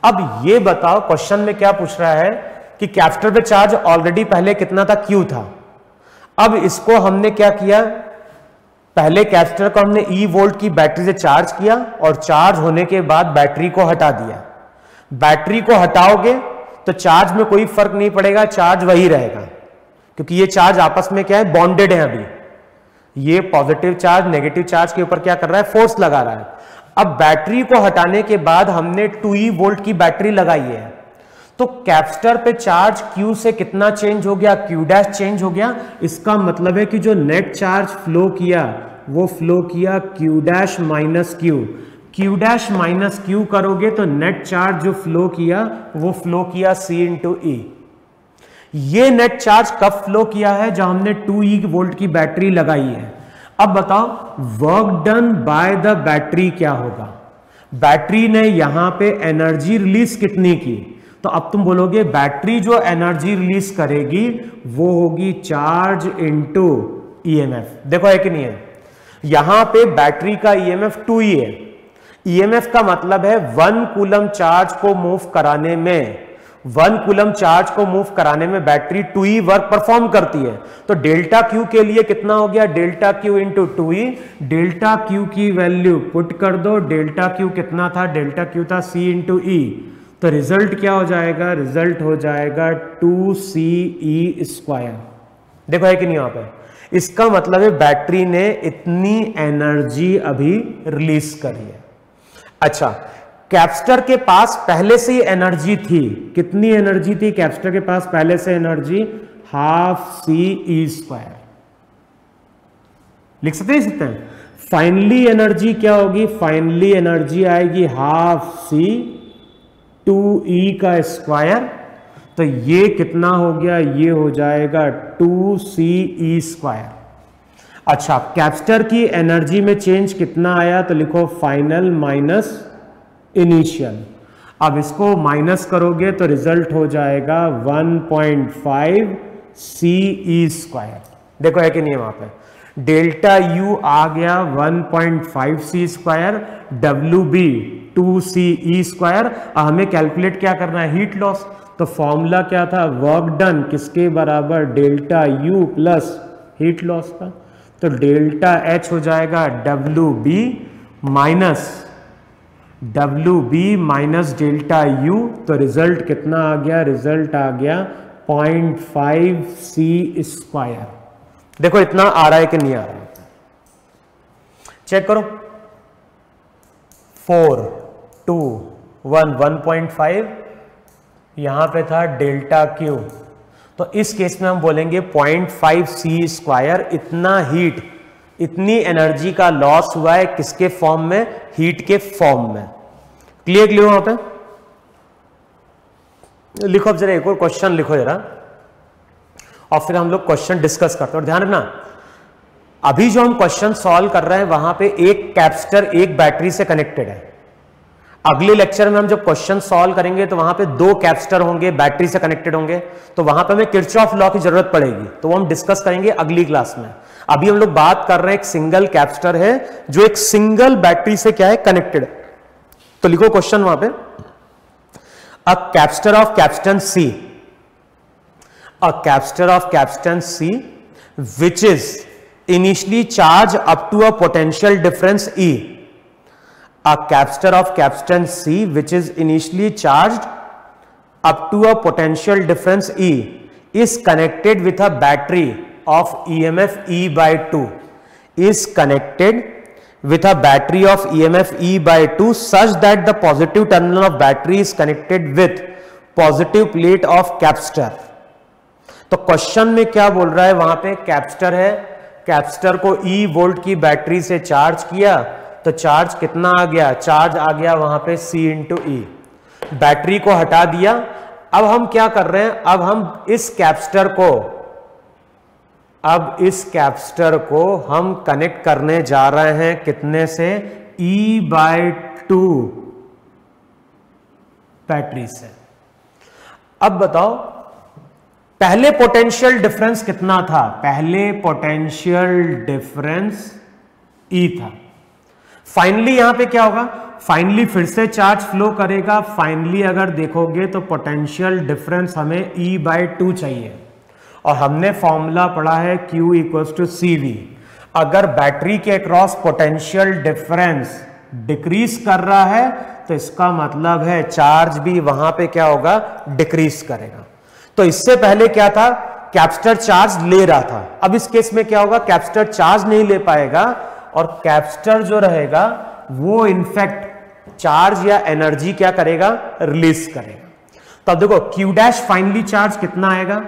अब ये बताओ क्वेश्चन में क्या पूछ रहा है कि कैपेसिटर पे चार्ज ऑलरेडी पहले कितना था, Q था। अब इसको हमने क्या किया, पहले कैपेसिटर को हमने E वोल्ट की बैटरी से चार्ज किया और चार्ज होने के बाद बैटरी को हटा दिया। बैटरी को हटाओगे तो चार्ज में कोई फर्क नहीं पड़ेगा, चार्ज वही रहेगा, क्योंकि ये चार्ज आपस में क्या है, बॉन्डेड है। अभी ये पॉजिटिव चार्ज नेगेटिव चार्ज के ऊपर क्या कर रहा है, फोर्स लगा रहा है। अब बैटरी को हटाने के बाद हमने 2E वोल्ट की बैटरी लगाई है, तो कैपेसिटर पे चार्ज Q से कितना चेंज हो गया, Q डैश चेंज हो गया। इसका मतलब है कि जो नेट चार्ज फ्लो किया वो फ्लो किया Q dash minus Q। Q dash minus Q करोगे तो नेट चार्ज जो फ्लो किया वो फ्लो किया C इंटू E। ये नेट चार्ज कब फ्लो किया है, जब हमने 2E वोल्ट की बैटरी लगाई है। अब बताओ work done by the battery क्या होगा, बैटरी ने यहां पे एनर्जी रिलीज कितनी की, तो अब तुम बोलोगे बैटरी जो एनर्जी रिलीज करेगी वो होगी चार्ज इंटू ईएमएफ। देखो है कि नहीं है, यहां पे बैटरी का ईएमएफ 2E है। ईएमएफ का मतलब है 1 कूलम चार्ज को मूव कराने में, 1 कूलम चार्ज को मूव कराने में बैटरी 2E वर्क परफॉर्म करती है। तो डेल्टा Q के लिए कितना हो गया, delta Q into 2E। Delta Q की वैल्यू पुट कर दो, डेल्टा Q कितना था, डेल्टा Q था C इंटू E। तो रिजल्ट क्या हो जाएगा, रिजल्ट हो जाएगा 2CE स्क्वायर। देखो है कि नहीं यहाँ पे, इसका मतलब है बैटरी ने इतनी एनर्जी अभी रिलीज करी है। अच्छा, कैपेसिटर के पास पहले से ही एनर्जी थी, कितनी एनर्जी थी कैपेसिटर के पास पहले से एनर्जी, हाफ CE स्क्वायर। लिख सकते हैं। फाइनली एनर्जी क्या होगी, फाइनली एनर्जी आएगी हाफ C 2E का स्क्वायर। तो ये कितना हो गया, ये हो जाएगा 2CE स्क्वायर। अच्छा, कैपेसिटर की एनर्जी में चेंज कितना आया, तो लिखो फाइनल माइनस इनिशियल। अब इसको माइनस करोगे तो रिजल्ट हो जाएगा 1.5 CE²। देखो है कि नहीं वहां पे, डेल्टा यू आ गया 1.5 C², WB 2CE²। हमें कैलकुलेट क्या करना है, हीट लॉस। तो फॉर्मूला क्या था, वर्क डन किसके बराबर, delta U plus heat loss का। तो डेल्टा एच हो जाएगा WB माइनस डेल्टा यू। तो रिजल्ट कितना आ गया, रिजल्ट आ गया 0.5 C²। देखो इतना आ रहा है कि नहीं आ रहा है, चेक करो। 4 2 1 1.5 यहां पे था डेल्टा क्यू। तो इस केस में हम बोलेंगे 0.5 C²। इतना हीट, इतनी एनर्जी का लॉस हुआ है किसके फॉर्म में, हीट के फॉर्म में। क्लियर वहां पे लिखो। अब जरा एक और क्वेश्चन लिखो जरा, और फिर हम लोग क्वेश्चन डिस्कस करते हैं। और ध्यान रखना, अभी जो हम क्वेश्चन सॉल्व कर रहे हैं वहां पे एक कैपेसिटर एक बैटरी से कनेक्टेड है। अगले लेक्चर में हम जब क्वेश्चन सॉल्व करेंगे तो वहां पे 2 कैपेसिटर होंगे, बैटरी से कनेक्टेड होंगे, तो वहां पे हमें किरचॉफ लॉ की जरूरत पड़ेगी। तो वो हम डिस्कस करेंगे अगली क्लास में। अभी हम लोग बात कर रहे हैं एक सिंगल कैपेसिटर है जो एक सिंगल बैटरी से क्या है, कनेक्टेड है। तो लिखो क्वेश्चन वहां पे, a capacitor of capacitance C, a capacitor of capacitance C which is initially charged up to a potential difference E. A capacitor of capacitance C which is initially charged up to a potential difference E is connected with a battery of EMF E by 2, is connected with a battery of EMF E by 2 such that the positive terminal of battery is connected with positive plate of capacitor. तो question में क्या बोल रहा है, वहां पे capacitor है, capacitor को E वोल्ट की बैटरी से चार्ज किया, तो चार्ज कितना आ गया, चार्ज आ गया वहां पे C × E। बैटरी को हटा दिया। अब हम क्या कर रहे हैं, अब हम इस कैपेसिटर को हम कनेक्ट करने जा रहे हैं कितने से, E/2 बैटरी से। अब बताओ पहले पोटेंशियल डिफरेंस कितना था, पहले पोटेंशियल डिफरेंस E था। फाइनली यहां पे क्या होगा, फाइनली फिर से चार्ज फ्लो करेगा। फाइनली अगर देखोगे तो पोटेंशियल डिफरेंस हमें E/2 चाहिए, और हमने फॉर्मूला पढ़ा है Q = CV। अगर बैटरी के अक्रॉस पोटेंशियल डिफरेंस डिक्रीज कर रहा है तो इसका मतलब है चार्ज भी वहां पे क्या होगा, डिक्रीज करेगा। तो इससे पहले क्या था, कैपेसिटर चार्ज ले रहा था। अब इस केस में क्या होगा, कैपेसिटर चार्ज नहीं ले पाएगा, और कैपेसिटर जो रहेगा वो इनफैक्ट चार्ज या एनर्जी क्या करेगा, रिलीज करेगा। तो अब देखो Q' फाइनली चार्ज कितना आएगा,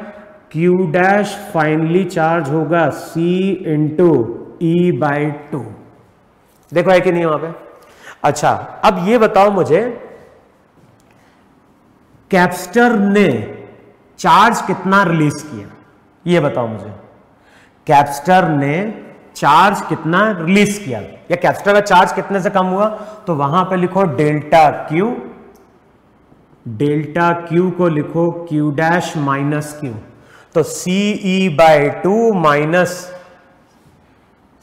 Q' फाइनली चार्ज होगा C × E/2। देखो है कि नहीं वहां पे। अच्छा, अब ये बताओ मुझे, कैपेसिटर ने चार्ज कितना रिलीज किया, ये बताओ मुझे। कैपेसिटर ने चार्ज कितना रिलीज किया, या कैपेसिटर का चार्ज कितने से कम हुआ, तो वहां पे लिखो डेल्टा Q। डेल्टा Q को लिखो Q' माइनस Q। तो CE/2 माइनस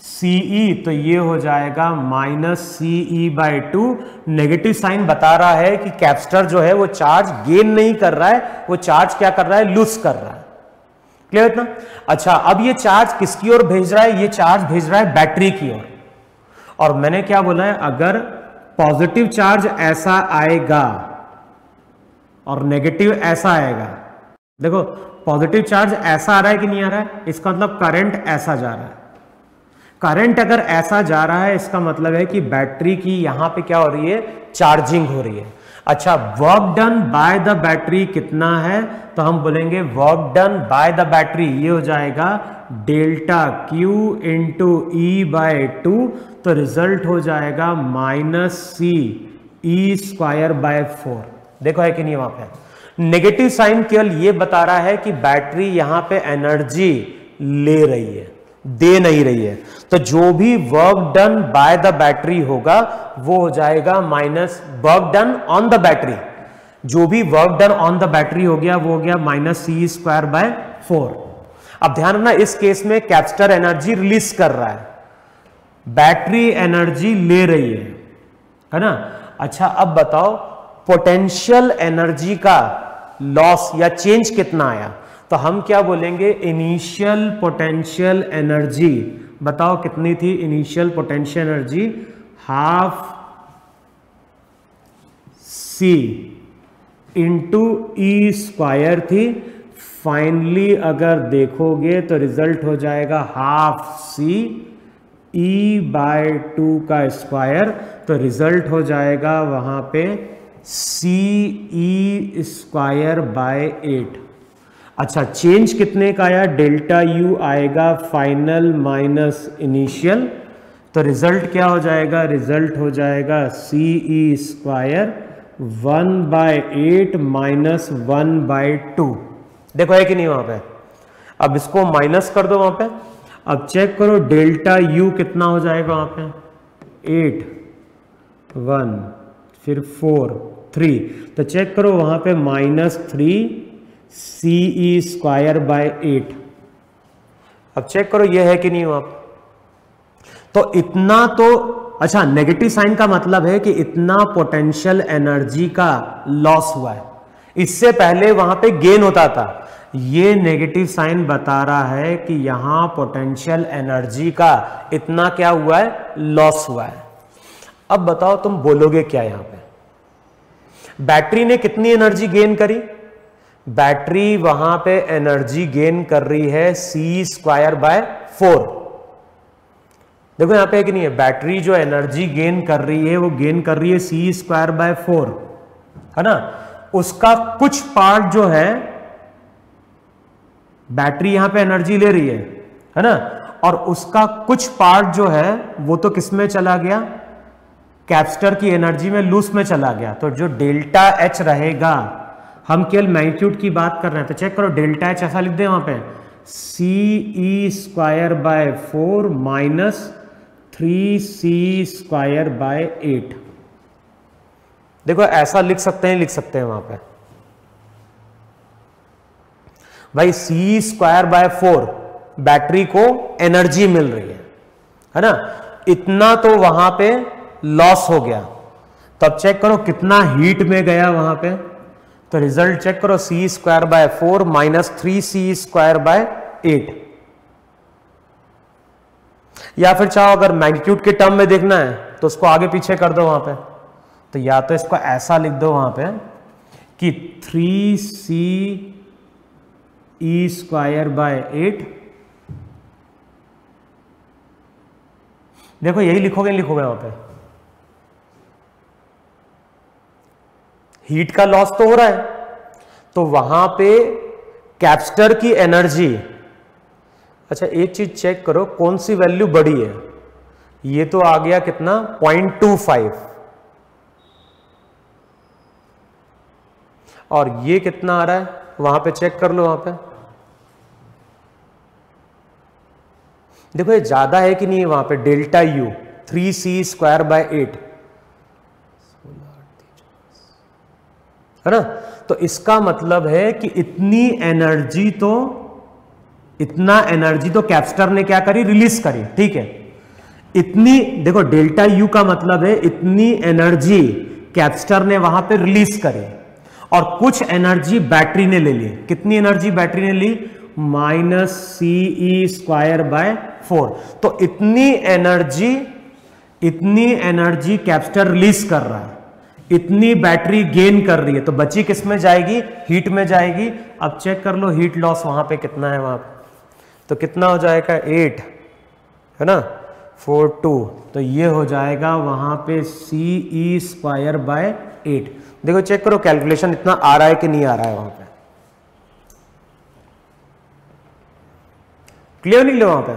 CE, तो ये हो जाएगा माइनस CE/2। नेगेटिव साइन बता रहा है कि कैपेसिटर जो है वो चार्ज गेन नहीं कर रहा है, वो चार्ज क्या कर रहा है, लूज कर रहा है। क्लियर इतना। अच्छा, अब ये चार्ज किसकी ओर भेज रहा है, ये चार्ज भेज रहा है बैटरी की ओर। और मैंने क्या बोला है, अगर पॉजिटिव चार्ज ऐसा आएगा और नेगेटिव ऐसा आएगा, देखो पॉजिटिव चार्ज ऐसा आ रहा है कि नहीं आ रहा है, इसका मतलब करंट ऐसा जा रहा है। करंट अगर ऐसा जा रहा है इसका मतलब है कि बैटरी की यहां पे क्या हो रही है, चार्जिंग हो रही है। अच्छा, work done by the battery कितना है, तो हम बोलेंगे work done by the battery ये हो जाएगा डेल्टा Q × E/2। तो रिजल्ट हो जाएगा -C E²/4। देखो है कि नहीं वहां पे। नेगेटिव साइन केवल ये बता रहा है कि बैटरी यहां पे एनर्जी ले रही है, दे नहीं रही है, तो जो भी work done by the battery होगा वो हो जाएगा minus work done on the battery. जो भी work done on the battery हो गया वो हो गया माइनस सी स्क्वायर बाय 4। अब ध्यान रखना, इस केस में कैपेसिटर एनर्जी रिलीज कर रहा है, बैटरी एनर्जी ले रही है ना। अच्छा अब बताओ पोटेंशियल एनर्जी का लॉस या चेंज कितना आया, तो हम क्या बोलेंगे, इनिशियल पोटेंशियल एनर्जी बताओ कितनी थी। Initial potential energy half C into E square थी। फाइनली अगर देखोगे तो रिजल्ट हो जाएगा हाफ सी ई बाय 2 का स्क्वायर, तो रिजल्ट हो जाएगा वहां पे सी ई स्क्वायर बाय 8। अच्छा चेंज कितने का आया, डेल्टा यू आएगा फाइनल माइनस इनिशियल, तो रिजल्ट क्या हो जाएगा, रिजल्ट हो जाएगा सी ई स्क्वायर 1/8 माइनस 1/2। देखो है कि नहीं वहां पे। अब इसको माइनस कर दो वहां पे, अब चेक करो डेल्टा यू कितना हो जाएगा वहां पे, 8 1 फिर 4 3, तो चेक करो वहां पे -3 सी ई स्क्वायर बाय 8। अब चेक करो ये है कि नहीं वहां पे। तो इतना तो अच्छा, नेगेटिव साइन का मतलब है कि इतना पोटेंशियल एनर्जी का लॉस हुआ है, इससे पहले वहां पे गेन होता था। ये नेगेटिव साइन बता रहा है कि यहां पोटेंशियल एनर्जी का इतना क्या हुआ है, लॉस हुआ है। अब बताओ तुम बोलोगे क्या यहां पे, बैटरी ने कितनी एनर्जी गेन करी, बैटरी वहां पे एनर्जी गेन कर रही है सी स्क्वायर बाय 4। देखो यहां पे कि नहीं है, बैटरी जो एनर्जी गेन कर रही है वो गेन कर रही है सी स्क्वायर बाय 4, है ना। उसका कुछ पार्ट जो है, बैटरी यहां पे एनर्जी ले रही है ना, और उसका कुछ पार्ट जो है वो तो किस में चला गया, कैपेसिटर की एनर्जी में, लूज में चला गया। तो जो डेल्टा एच रहेगा, हम केवल मैग्नीट्यूड की बात कर रहे हैं, तो चेक करो डेल्टा एच ऐसा लिख दे वहां पे, C E square by 4 minus 3 C square by 8। देखो ऐसा लिख सकते हैं वहां पे भाई, सी स्क्वायर बाय 4 बैटरी को एनर्जी मिल रही है ना, इतना तो वहां पे लॉस हो गया। तब चेक करो कितना हीट में गया वहां पे, तो रिजल्ट चेक करो C square by 4 minus 3 C square by 8। या फिर चाहो अगर मैग्नीट्यूड के टर्म में देखना है तो उसको आगे पीछे कर दो वहां पे, तो या तो इसको ऐसा लिख दो वहां पे कि 3c ई स्क्वायर बाय 8। देखो यही लिखोगे वहां पे, हीट का लॉस तो हो रहा है, तो वहां पे कैपेसिटर की एनर्जी। अच्छा एक चीज चेक करो कौन सी वैल्यू बड़ी है, ये तो आ गया कितना 0.25, और ये कितना आ रहा है वहां पे, चेक कर लो वहां पे। देखो ये ज्यादा है कि नहीं है वहां पे, delta U 3c square by 8, है ना। तो इसका मतलब है कि इतना एनर्जी तो कैपेसिटर ने क्या करी, रिलीज करी, ठीक है। इतनी देखो डेल्टा यू का मतलब है इतनी एनर्जी कैपेसिटर ने वहां पे रिलीज करी, और कुछ एनर्जी बैटरी ने ले ली। कितनी एनर्जी बैटरी ने ली, -ce स्क्वायर बाय 4। तो इतनी एनर्जी कैपेसिटर रिलीज कर रहा है, इतनी बैटरी गेन कर रही है, तो बची किस में जाएगी, हीट में जाएगी। अब चेक कर लो हीट लॉस वहां पे कितना है, वहां पे तो कितना हो जाएगा 8, है ना, 42, तो ये हो जाएगा वहां पे ce स्क्वायर बाय 8। देखो चेक करो कैलकुलेशन इतना आ रहा है कि नहीं आ रहा है वहां पे, क्लियर नहीं वहां पे।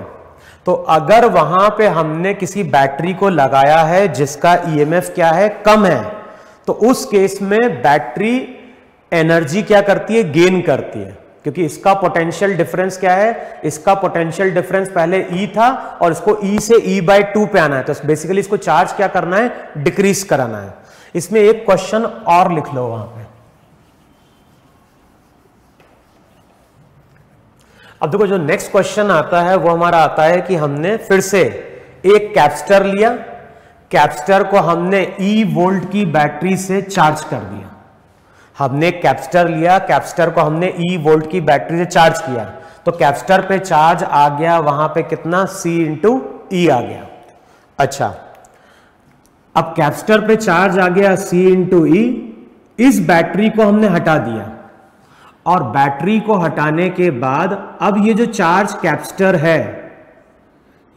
तो अगर वहां पे हमने किसी बैटरी को लगाया है जिसका ईएमएफ क्या है, कम है, तो उस केस में बैटरी एनर्जी क्या करती है, गेन करती है। क्योंकि इसका पोटेंशियल डिफरेंस क्या है, इसका पोटेंशियल डिफरेंस पहले E था और इसको E से E/2 पे आना है, तो बेसिकली इसको चार्ज क्या करना है, डिक्रीज कराना है। इसमें एक क्वेश्चन और लिख लो वहां पे। अब देखो जो नेक्स्ट क्वेश्चन आता है वो हमारा आता है कि हमने फिर से एक कैपेसिटर लिया, कैपेसिटर को हमने E वोल्ट की बैटरी से चार्ज कर दिया। हमने कैपेसिटर लिया, कैपेसिटर को हमने E वोल्ट की बैटरी से चार्ज किया, तो कैपेसिटर पे चार्ज आ गया वहां पे कितना, C इंटू E आ गया। अच्छा, अब कैपेसिटर पे चार्ज आ गया C इंटू E, इस बैटरी को हमने हटा दिया और बैटरी को हटाने के बाद अब ये जो चार्ज कैपेसिटर है,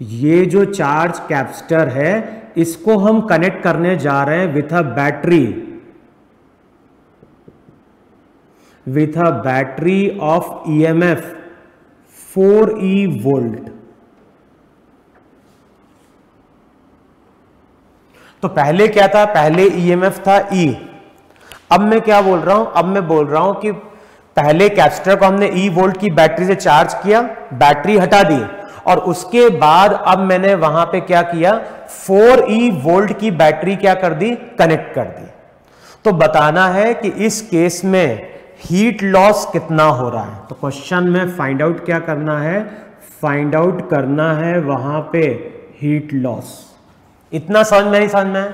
ये जो चार्ज कैपेसिटर है, इसको हम कनेक्ट करने जा रहे हैं with a battery of EMF 4E volt. तो पहले क्या था, पहले EMF था E। अब मैं क्या बोल रहा हूं, अब मैं बोल रहा हूं कि पहले कैपेसिटर को हमने E वोल्ट की बैटरी से चार्ज किया, बैटरी हटा दी और उसके बाद अब मैंने वहां पे क्या किया, 4E वोल्ट की बैटरी क्या कर दी, कनेक्ट कर दी। तो बताना है कि इस केस में हीट लॉस कितना हो रहा है। तो क्वेश्चन में फाइंड आउट क्या करना है, फाइंड आउट करना है वहां पे हीट लॉस। इतना समझ में नहीं समझ में?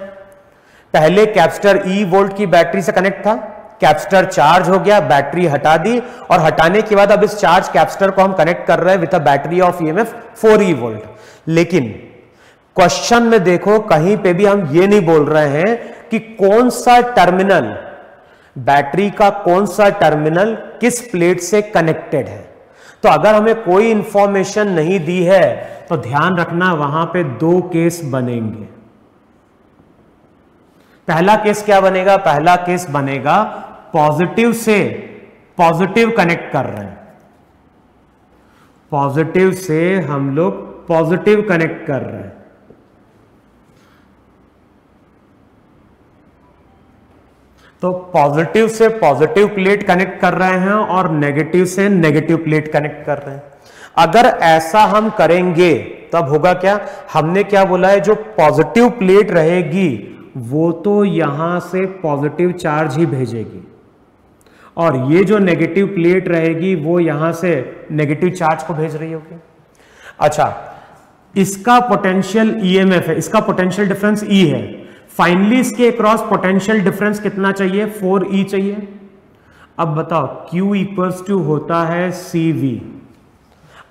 पहले कैपेसिटर E वोल्ट की बैटरी से कनेक्ट था, कैपेसिटर चार्ज हो गया, बैटरी हटा दी और हटाने के बाद अब इस चार्ज कैपेसिटर को हम कनेक्ट कर रहे हैं with a battery of EMF 4E volt. लेकिन क्वेश्चन में देखो कहीं पे भी हम ये नहीं बोल रहे हैं कि कौन सा टर्मिनल, बैटरी का कौन सा टर्मिनल किस प्लेट से कनेक्टेड है। तो अगर हमें कोई इंफॉर्मेशन नहीं दी है तो ध्यान रखना वहां पे दो केस बनेंगे। पहला केस क्या बनेगा, पहला केस बनेगा पॉजिटिव से पॉजिटिव कनेक्ट कर रहे हैं, पॉजिटिव से हम लोग पॉजिटिव कनेक्ट कर रहे हैं। तो पॉजिटिव से पॉजिटिव प्लेट कनेक्ट कर रहे हैं और नेगेटिव से नेगेटिव प्लेट कनेक्ट कर रहे हैं। अगर ऐसा हम करेंगे तब होगा क्या, हमने क्या बोला है, जो पॉजिटिव प्लेट रहेगी वो तो यहां से पॉजिटिव चार्ज ही भेजेगी और ये जो नेगेटिव प्लेट रहेगी वो यहां से नेगेटिव चार्ज को भेज रही होगी। अच्छा, इसका पोटेंशियल EMF है, इसका पोटेंशियल डिफरेंस E है, फाइनली इसके अक्रॉस पोटेंशियल डिफरेंस कितना चाहिए, 4E चाहिए। अब बताओ Q इक्वल्स टू होता है CV।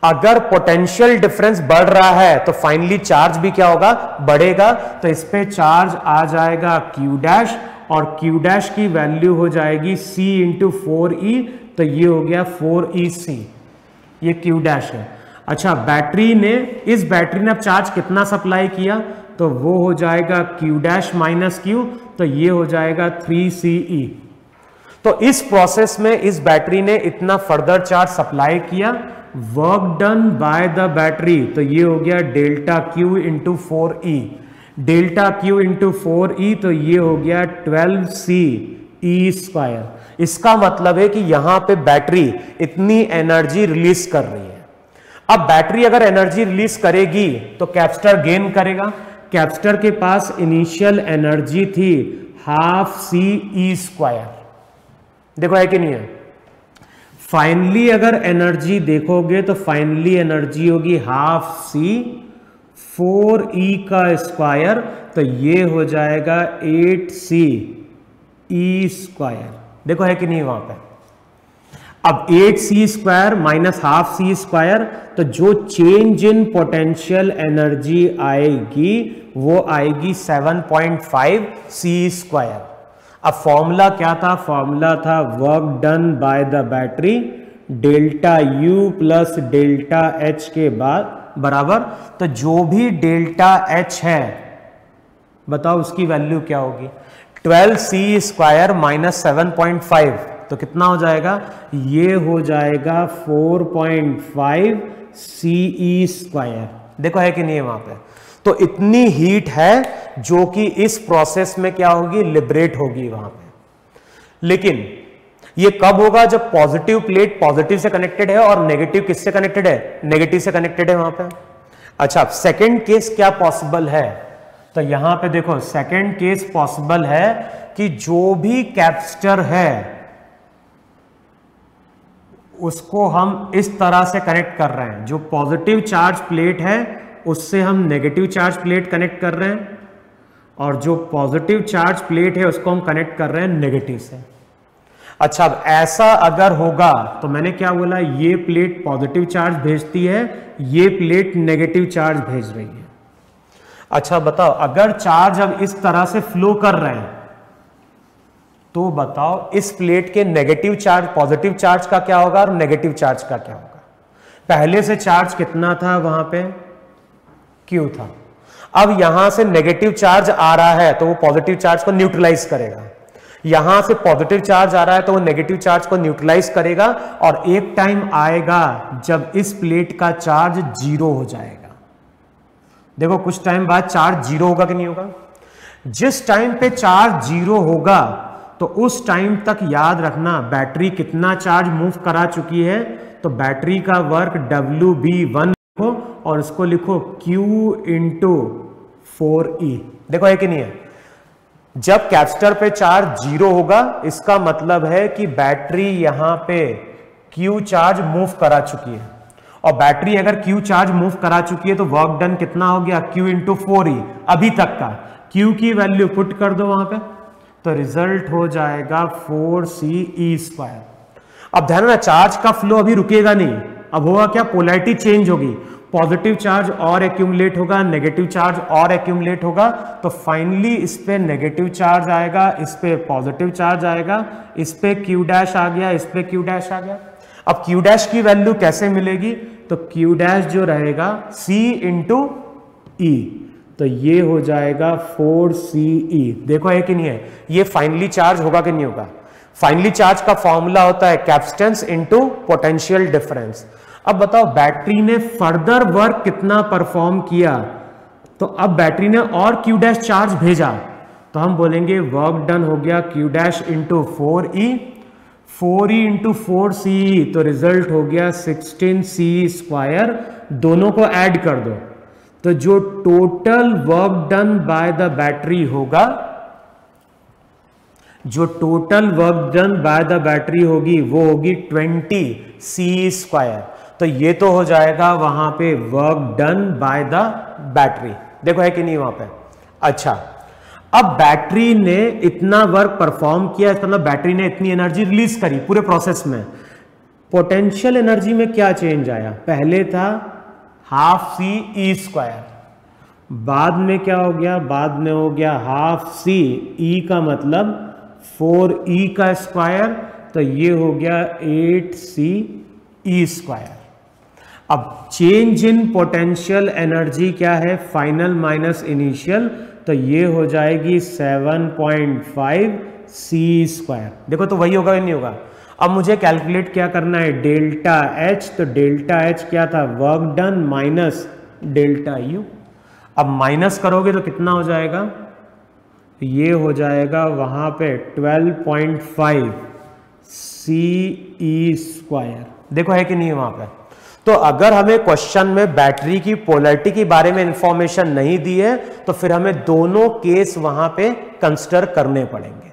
अगर पोटेंशियल डिफरेंस बढ़ रहा है तो फाइनली चार्ज भी क्या होगा, बढ़ेगा। तो इस पे चार्ज आ जाएगा Q डैश और Q डैश की वैल्यू हो जाएगी C इंटू 4E, तो ये हो गया 4EC, ये Q डैश है। अच्छा, बैटरी ने, इस बैटरी ने अब चार्ज कितना सप्लाई किया, तो वो हो जाएगा Q डैश माइनस Q, तो ये हो जाएगा 3CE। तो इस प्रोसेस में इस बैटरी ने इतना फर्दर चार्ज सप्लाई किया, work done by the battery, तो ये हो गया delta Q into 4E, delta Q into 4E, तो ये हो गया 12CE स्क्वायर। इसका मतलब है कि यहां पे बैटरी इतनी एनर्जी रिलीज कर रही है। अब बैटरी अगर एनर्जी रिलीज करेगी तो कैपेसिटर गेन करेगा। कैपेसिटर के पास इनिशियल एनर्जी थी हाफ CE स्क्वायर, देखो है कि नहीं है। फाइनली अगर एनर्जी देखोगे तो फाइनली एनर्जी होगी हाफ C 4E का स्क्वायर, तो ये हो जाएगा 8CE स्क्वायर, देखो है कि नहीं वहां पे। अब 8C square minus half C square, तो जो चेंज इन पोटेंशियल एनर्जी आएगी वो आएगी 7.5 CE स्क्वायर। अब फॉर्मूला क्या था, फॉर्मूला था work done by the battery delta U plus delta H के बाद बराबर, तो जो भी डेल्टा H है बताओ उसकी वैल्यू क्या होगी, 12CE स्क्वायर माइनस 7.5, तो कितना हो जाएगा, ये हो जाएगा 4.5 CE स्क्वायर, देखो है कि नहीं है वहां पे। तो इतनी हीट है जो कि इस प्रोसेस में क्या होगी, लिबरेट होगी वहां पे। लेकिन ये कब होगा? जब पॉजिटिव प्लेट पॉजिटिव से कनेक्टेड है और नेगेटिव किससे कनेक्टेड है? नेगेटिव से कनेक्टेड है वहां पे। अच्छा, सेकंड केस क्या पॉसिबल है? तो यहां पे देखो सेकंड केस पॉसिबल है कि जो भी कैपेसिटर है उसको हम इस तरह से कनेक्ट कर रहे हैं, जो पॉजिटिव चार्ज प्लेट है उससे हम नेगेटिव चार्ज प्लेट कनेक्ट कर रहे हैं, और जो पॉजिटिव चार्ज प्लेट है उसको हम कनेक्ट कर रहे हैं नेगेटिव से। अच्छा, अब ऐसा अगर होगा तो मैंने क्या बोला, ये प्लेट पॉजिटिव चार्ज भेजती है, ये प्लेट नेगेटिव चार्ज भेज रही है। अच्छा बताओ, अगर चार्ज अब इस तरह से फ्लो कर रहे हैं तो बताओ इस प्लेट के नेगेटिव चार्ज पॉजिटिव चार्ज का क्या होगा और नेगेटिव चार्ज का क्या होगा? पहले से चार्ज कितना था वहां पे? Q था। अब यहां से नेगेटिव चार्ज आ रहा है तो वो पॉजिटिव चार्ज को न्यूट्रलाइज करेगा, यहां से पॉजिटिव चार्ज आ रहा है तो वो नेगेटिव चार्ज को न्यूट्रलाइज करेगा, और एक टाइम आएगा जब इस प्लेट का चार्ज 0 हो जाएगा। देखो कुछ टाइम बाद चार्ज 0 होगा कि नहीं होगा? जिस टाइम पे चार्ज 0 होगा तो उस टाइम तक याद रखना बैटरी कितना चार्ज मूव करा चुकी है। तो बैटरी का वर्क WB1 लिखो और इसको लिखो Q इंटू 4E। देखो है कि नहीं है? जब कैपेसिटर पे चार्ज 0 होगा इसका मतलब है कि बैटरी यहां पे Q चार्ज मूव करा चुकी है, और बैटरी अगर Q चार्ज मूव करा चुकी है तो वर्क डन कितना हो गया? Q into 4E। अभी तक का Q की वैल्यू पुट कर दो वहां पे, तो रिजल्ट हो जाएगा 4CE²। अब ध्यान रखना चार्ज का फ्लो अभी रुकेगा नहीं, अब होगा क्या? पोलैरिटी चेंज होगी, पॉजिटिव चार्ज और एक्यूमुलेट होगा, नेगेटिव चार्ज और एक्यूमुलेट होगा, तो फाइनली इस पे नेगेटिव चार्ज आएगा, इस पे पॉजिटिव चार्ज आएगा, इस पे Q डैश आ गया, इस पे Q डैश आ गया। अब Q डैश की वैल्यू कैसे मिलेगी? तो Q डैश जो रहेगा C इंटू E, तो ये हो जाएगा 4CE। देखो है कि नहीं है? ये फाइनली चार्ज होगा कि नहीं होगा? फाइनली चार्ज का फॉर्मूला होता है कैपेसिटेंस इनटू पोटेंशियल डिफरेंस। अब बताओ बैटरी ने फर्दर वर्क कितना परफॉर्म किया? तो अब बैटरी ने और Q डैश चार्ज भेजा, तो हम बोलेंगे वर्क डन हो गया Q dash into 4E, 4E into 4CE, तो रिजल्ट हो गया 16CE²। दोनों को ऐड कर दो तो जो total work done by the battery होगा, जो total work done by the battery होगी वो होगी 20CE²। तो ये तो हो जाएगा वहां पे work done by the battery. देखो है कि नहीं वहां पे? अच्छा, अब बैटरी ने इतना वर्क परफॉर्म किया, इसका मतलब बैटरी ने इतनी एनर्जी रिलीज करी पूरे प्रोसेस में। पोटेंशियल एनर्जी में क्या चेंज आया? पहले था ½ CE², बाद में क्या हो गया? बाद में हो गया ½ C, E का मतलब 4E का स्क्वायर, तो ये हो गया 8CE²। अब चेंज इन पोटेंशियल एनर्जी क्या है? फाइनल माइनस इनिशियल, तो ये हो जाएगी 7.5 CE²। देखो तो वही होगा या नहीं होगा? अब मुझे कैलकुलेट क्या करना है? डेल्टा H, तो डेल्टा H क्या था? Work done minus delta U। अब माइनस करोगे तो कितना हो जाएगा? ये हो जाएगा वहां पे 12.5 CE²। देखो है कि नहीं वहां पे? तो अगर हमें क्वेश्चन में बैटरी की पोलैरिटी के बारे में इंफॉर्मेशन नहीं दी है तो फिर हमें दोनों केस वहां पे कंसिडर करने पड़ेंगे।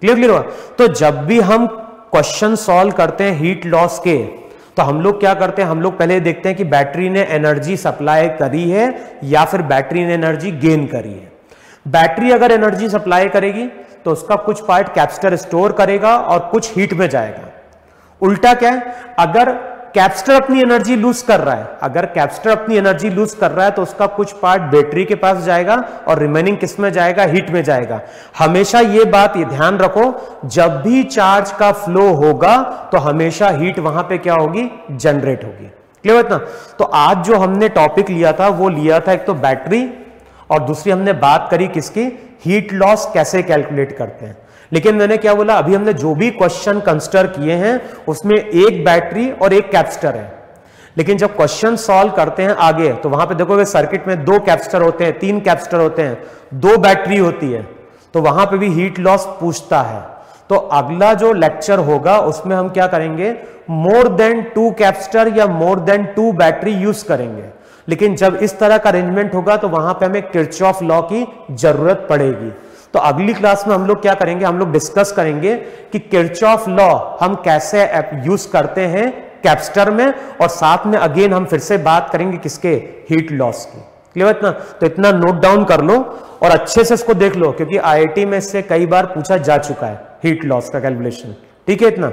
क्लियर हुआ? तो जब भी हम क्वेश्चन सॉल्व करते हैं हीट लॉस के, तो हम लोग क्या करते हैं? हम लोग पहले देखते हैं कि बैटरी ने एनर्जी सप्लाई करी है या फिर बैटरी ने एनर्जी गेन करी है। बैटरी अगर एनर्जी सप्लाई करेगी तो उसका कुछ पार्ट कैपेसिटर स्टोर करेगा और कुछ हीट में जाएगा। उल्टा क्या है? अगर कैपेसिटर अपनी एनर्जी लूज कर रहा है, अगर कैपेसिटर अपनी एनर्जी लूज कर रहा है तो उसका कुछ पार्ट बैटरी के पास जाएगा और रिमेनिंग किस में जाएगा? हीट में जाएगा। हमेशा ये बात ये ध्यान रखो, जब भी चार्ज का फ्लो होगा तो हमेशा हीट वहां पे क्या होगी? जनरेट होगी। क्लियर है ना? तो आज जो हमने टॉपिक लिया था वो लिया था एक तो बैटरी, और दूसरी हमने बात करी किसकी? हीट लॉस कैसे कैलकुलेट करते हैं। लेकिन मैंने क्या बोला? अभी हमने जो भी क्वेश्चन कंसिडर किए हैं उसमें एक बैटरी और एक कैपेसिटर है, लेकिन जब क्वेश्चन सॉल्व करते हैं आगे तो वहां पे देखोगे सर्किट में 2 कैपेसिटर होते हैं, 3 कैपेसिटर होते हैं, 2 बैटरी होती है, तो वहां पे भी हीट लॉस पूछता है। तो अगला जो लेक्चर होगा उसमें हम क्या करेंगे, मोर देन 2 कैपेसिटर या मोर देन 2 बैटरी यूज करेंगे। लेकिन जब इस तरह का अरेंजमेंट होगा तो वहां पे हमें किरचॉफ लॉ की जरूरत पड़ेगी। तो अगली क्लास में हम लोग क्या करेंगे, हम लोग डिस्कस करेंगे कि किरचॉफ लॉ हम कैसे यूज करते हैं कैपेसिटर में, और साथ में अगेन हम फिर से बात करेंगे किसके, हीट लॉस की। क्लियर इतना? तो इतना नोट डाउन कर लो और अच्छे से इसको देख लो, क्योंकि आईआईटी में इससे कई बार पूछा जा चुका है हीट लॉस का कैलकुलेशन। ठीक है इतना?